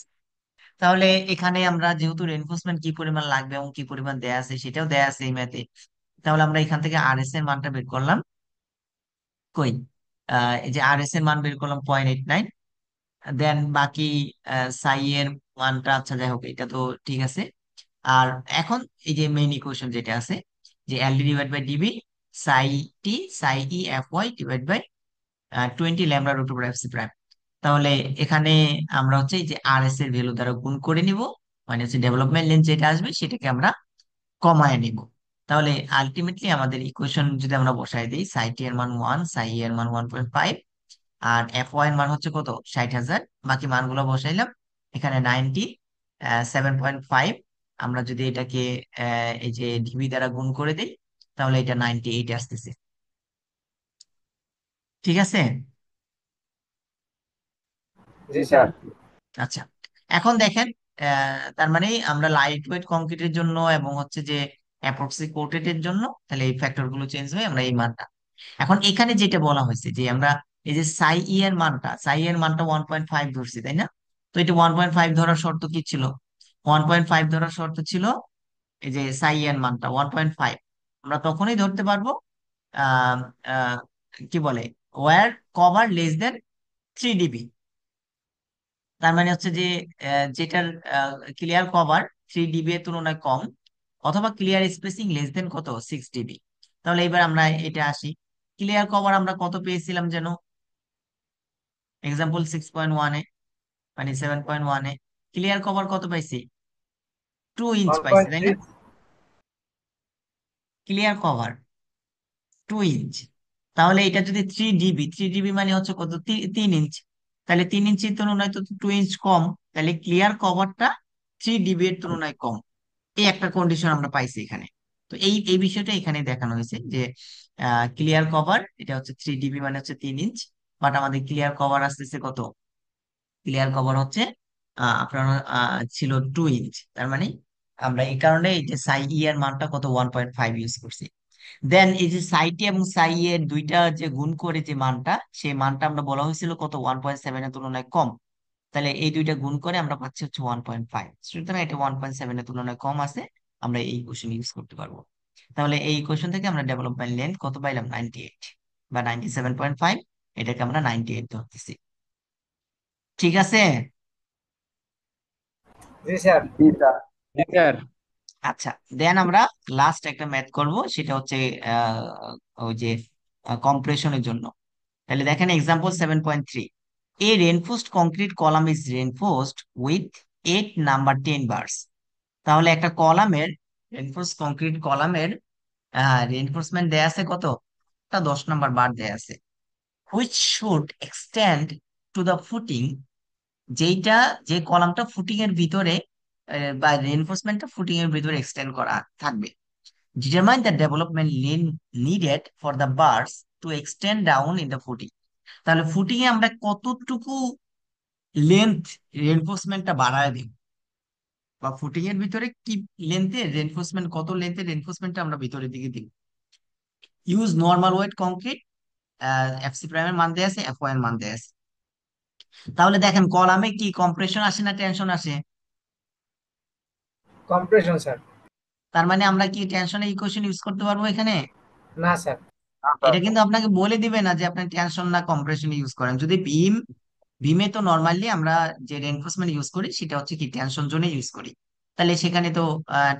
তাহলে এখানে আমরা যেহেতু রেইনফোর্সমেন্ট কি পরিমাণ লাগবে এবং কি পরিমাণ দেয়া আছে সেটাও দেয়া আছে এই ম্যাথে, তাহলে আমরা এখান থেকে আরএস এর মানটা বের করলাম। কই, এই যে আরএস এর মান বের করলাম 0.89। দেন বাকি সাই এর মানটা, আচ্ছা যাই হোক, এটা তো ঠিক আছে। আর এখন এই যে মেইন ইকুয়েশন যেটা আছে, যে L D divide by DB psi T psi E F Y divide by 20 λ√এফ সি প্রাইম। তাহলে এখানে আমরা হচ্ছে এই যে আর এস এর ভ্যালু দ্বারা গুণ করে নিব, মানে হচ্ছে ডেভেলপমেন্ট লেন্থ যেটা আসবে সেটাকে আমরা কমায় নিব। তাহলে আলটিমেটলি আমাদের ইকুয়েশন যদি আমরা বসাই দিই, সাই টি এর মান 1, সাই ই এর মান 1.5, আর এফ ওয়াই এর মান হচ্ছে কত, 60,000। বাকি মানগুলো বসাইলাম এখানে 97.5। আমরা যদি এটাকে এই যে ডিবি দ্বারা গুণ করে দিই, তাহলে এটা 98 আসতেছে। ঠিক আছে। জি জি স্যার। স্যার। আচ্ছা, এখন দেখেন, তার মানে আমরা লাইট ওয়েট কংক্রিটের জন্য এবং হচ্ছে যে অ্যাপ্রক্সি কোটেড এর জন্য, তাহলে এই ফ্যাক্টর গুলো চেঞ্জ হয়ে আমরা এই মানটা, এখন এখানে যেটা বলা হয়েছে যে আমরা এই যে সাই এর মানটা 1.5 ধরছি, তাই না? তো এটা 1.5 ধরার শর্ত কি ছিল? 1.5 ধরার শর্ত ছিল এই যে এর মানটা 1.5 আমরা তখনই ধরতে পারবো আহ আহ, কি বলে, where cover less than 3 DB. তার মানে হচ্ছে যে যেটার ক্লিয়ার কভার 3 ডিবি এর তুলনায় কম, অথবা ক্লিয়ার স্পেসিং লেস দেন কত, 6 ডিবি। তাহলে এবার আমরা এটা আসি, ক্লিয়ার কভার আমরা কত পেয়েছিলাম যেন, এক্সাম্পল 6.1-এ, মানে 7.1-এ ক্লিয়ার কভার কত পাইছি, 2 ইঞ্চ ওয়ান পাইছি, পয়েন্ট তাই থ্রি না? Clear cover 2 inch. তাহলে এটা যদি 3 ডিবি, 3 ডিবি মানে হচ্ছে কত, 3 ইঞ্চ। তাহলে 3 ইঞ্চির তুলনায় তো 2 ইঞ্চ কম, তাহলে ক্লিয়ার কভারটা 3 ডিবি এর তুলনায় কম। এই একটা কন্ডিশন আমরা পাইছি এখানে। তো এই এই বিষয়টা এখানে দেখানো হয়েছে যে ক্লিয়ার কভার এটা হচ্ছে 3 ডিবি মানে হচ্ছে 3 ইঞ্চ, বাট আমাদের ক্লিয়ার কভার আসতেছে কত, ক্লিয়ার কভার হচ্ছে আপনার ছিল 2 ইঞ্চ। তার মানে আমরা এই কারণে এই যে সাই ই এর মানটা কত, 1.5 ইউজ করছি। দেন এই যে সাইটি এবং সাই এর দুইটা যে গুণ করে যে মানটা, সেই মানটা আমরা বলা হয়েছিল কত, 1.7 এর তুলনায় কম। তাহলে এই দুইটা গুণ করে আমরা পাচ্ছি হচ্ছে 1.5, সুতরাং এটা 1.7 এর তুলনায় কম আছে। আমরা এই ইকুয়েশন ইউজ করতে পারবো। তাহলে এই ইকুয়েশন থেকে আমরা ডেভেলপমেন্ট লেন্থ কত পাইলাম, 98 বা 97.5, এটাকে আমরা 98 ধরতেছি। ঠিক আছে। জি স্যার। জি স্যার। জি স্যার। আচ্ছা, দেন আমরা লাস্ট একটা ম্যাথ করব, সেটা হচ্ছে ওই যে কম্প্রেশনের জন্য। তাহলে দেখেন example 7.3, a reinforced concrete column is reinforced with 8 number 10 bars। তাহলে একটা কলামের, রেনফোর্স কংক্রিট কলামের রিইনফোর্সমেন্ট দেয়া আছে কত? তা 10 নাম্বার বার দেয়া আছে। Which should extend to the footing, যেইটা, যে কলামটা ফুটিং এর ভিতরে বা রিইনফোর্সমেন্টটা ফুটিং এর ভিতরে এক্সটেন্ড করা থাকবে। Determine the development needed for the bars to extend down in the footing. তাহলে ফুটিং এ আমরা কতটুকু লেন্থ রিইনফোর্সমেন্টটা বাড়ায় দিব, বা ফুটিং এর ভিতরে কি লেন্থে রিইনফোর্সমেন্ট, কত লেন্থে রিইনফোর্সমেন্টটা আমরা ভিতরের দিকে দিব। Use normal weight concrete, FC প্রাইমের মান দেয়া আছে, এফ ওয়াই এর মান দেয়া আছে। তাহলে দেখেন কলামে কি কম্প্রেশন আসে না টেনশন আসে? Compression sir. তার মানে আমরা কি টেনশনের ইকুয়েশন ইউজ করতে পারবো এখানে? না স্যার। না স্যার। এটা কিন্তু আপনাকে বলে দিবে না যে আপনি টেনশন না কম্প্রেশন ইউজ করেন। যদি বিমে তো নর্মালি আমরা যে রেনফোর্সমেন্ট ইউজ করি সেটা হচ্ছে কি টেনশন জোনে ইউজ করি, তাহলে সেখানে তো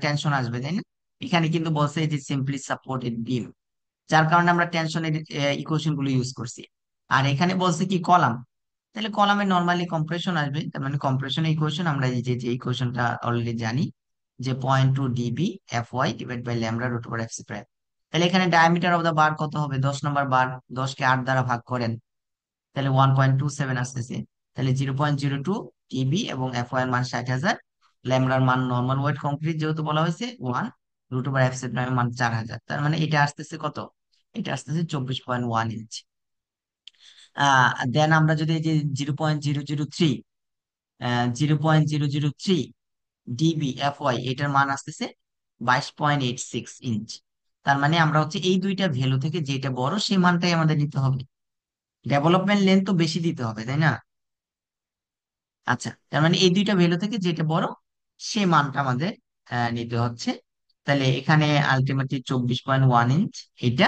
টেনশন আসবে, তাই না? এখানে কিন্তু বলছে যে সিম্পলি সাপোর্টেড বিম, যার কারণে আমরা টেনশনের ইকুয়েশন গুলো ইউজ করছি। আর এখানে বলছে কি কলাম, তাহলে কলামে নর্মালি কম্প্রেশন আসবে। তার মানে কম্প্রেশনের ইকুয়েশন আমরা এই যে যে ইকুয়েশনটা অলরেডি জানি, যে 0.2 DB F Y divide by lambda root over FC prime. তাহলে এখানে ডায়ামিটার অফ দা বার কত হবে? 10 নম্বর বার, 10কে 8 দ্বারা ভাগ করেন, তাহলে 1.27 আসতেছে। তাহলে 0.02 ডিবি এবং এফ ওয়াই এর মান 60,000, ল্যামডার মান নর্মাল ওয়েট কংক্রিট যেহেতু বলা হয়েছে 1 √/এফসি প্রাইমের মান 4,000। তার মানে এটা আসতেছে কত? এটা আসতেছে 24.1 ইঞ্চ। দেন আমরা যদি এই যে 0.003, 0.003 ডিবি এফ ওয়াই, এটার মান আসতেছে 22.86 ইঞ্চ। তার মানে আমরা হচ্ছে এই দুইটা ভ্যালু থেকে যেটা বড় সেই মানটাই আমাদের নিতে হবে। ডেভেলপমেন্ট লেন্থ তো বেশি দিতে হবে, তাই না? আচ্ছা, তার মানে এই দুইটা ভ্যালু থেকে যেটা বড় সে মানটা আমাদের নিতে হচ্ছে। তাহলে এখানে আলটিমেটলি 24.1 ইঞ্চ এটা,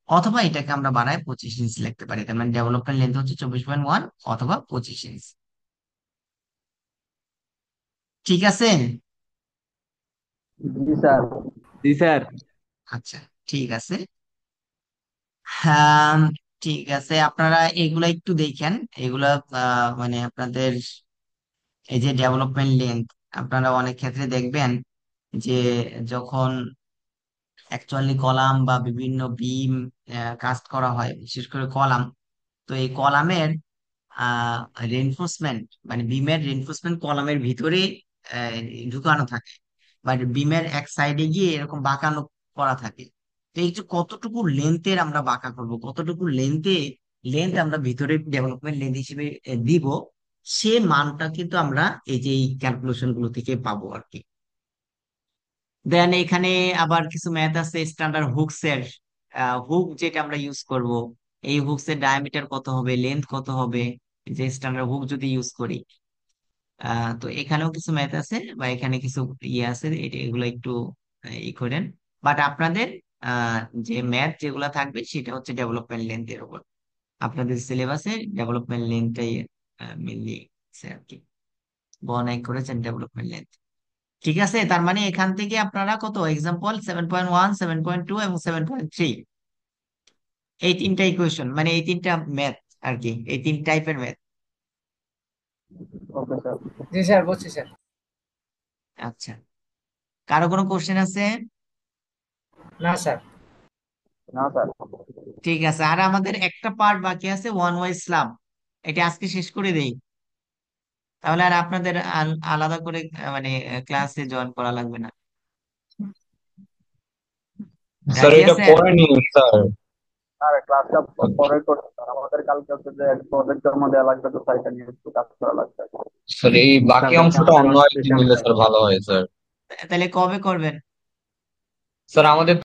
অথবা এটাকে আমরা বাড়ায় 25 ইঞ্চ লিখতে পারি। তার মানে ডেভেলপমেন্ট লেন্থ হচ্ছে 24.1 অথবা 25 ইঞ্চ। ঠিক আছে? জি স্যার। জি স্যার। আচ্ছা, ঠিক আছে। হ্যাঁ, ঠিক আছে, আপনারা এগুলা একটু দেখেন। এগুলা মানে আপনাদের এই যে ডেভেলপমেন্ট লেন্থ, আপনারা অনেক ক্ষেত্রে দেখবেন যে যখন অ্যাকচুয়ালি কলাম বা বিভিন্ন বিম কাস্ট করা হয়, বিশেষ করে কলাম, তো এই কলামের রেনফোর্সমেন্ট, মানে বিমের রেনফোর্সমেন্ট কলামের ভিতরে আহ, ঢুকানো থাকে, বাট বিমের এক সাইডে গিয়ে এরকম বাঁকানো করা থাকে। তো এই যে কতটুকু লেন্থের আমরা বাঁকা করব, কতটুকু লেন্থ আমরা ভিতরে ডেভেলপমেন্ট লেন্থ হিসেবে দিব, সে মানটা কিন্তু আমরা এই যে এই ক্যালকুলেশন গুলো থেকে পাবো আর কি। দেন এখানে আবার কিছু ম্যাথ আছে স্ট্যান্ডার্ড হুকস এর। হুক যেটা আমরা ইউজ করব, এই হুকস এর ডায়ামিটার কত হবে, লেন্থ কত হবে, যে স্ট্যান্ডার্ড হুক যদি ইউজ করি। তো এখানেও কিছু ম্যাথ আছে বা এখানে কিছু ইয়ে আছে, এগুলো একটু ই করেন। বাট আপনাদের আহ, যে ম্যাথ যেগুলা থাকবে সেটা হচ্ছে ডেভেলপমেন্ট লেন্থের উপর। আপনাদের সিলেবাসে ডেভেলপমেন্ট লেন্থটাই মেনলি আর কি বর্ণনা করেছেন, ডেভেলপমেন্ট লেন্থ। ঠিক আছে, তার মানে এখান থেকে আপনারা কত এক্সাম্পল 7.1, 7.2 এবং 7.3, এই তিনটা ইকুয়েশন, মানে এই তিনটা ম্যাথ আর কি, এই তিন টাইপের ম্যাথ। Okay sir. জি স্যার, বুঝছি স্যার। আচ্ছা, কারো কোনো কোশ্চেন আছে? না স্যার। না স্যার। ঠিক আছে, আর আমাদের একটা পার্ট বাকি আছে, ওয়ান ওয়াই স্ল্যাব। এটা আজকে শেষ করে দেই, তাহলে আর আপনাদের আলাদা করে মানে ক্লাসে জয়েন করা লাগবে না। স্যার রাজি এটা আছেন? পরে নিন স্যার। স্যার ক্লাসটা পরে করতে স্যার, আমাদের কালকে হচ্ছে যে প্রজেক্ট জমা দেওয়া লাগবে, তো সাইটে নিয়ে একটু কাজ করা লাগবে। স্যার এই স্যার বাকি কালকে অংশটা আমাদের অন্য অনেক একদিন বেশি নিলে আছে। স্যার ভালো হয় স্যার। তাহলে কবে করবেন? স্যার আমাদের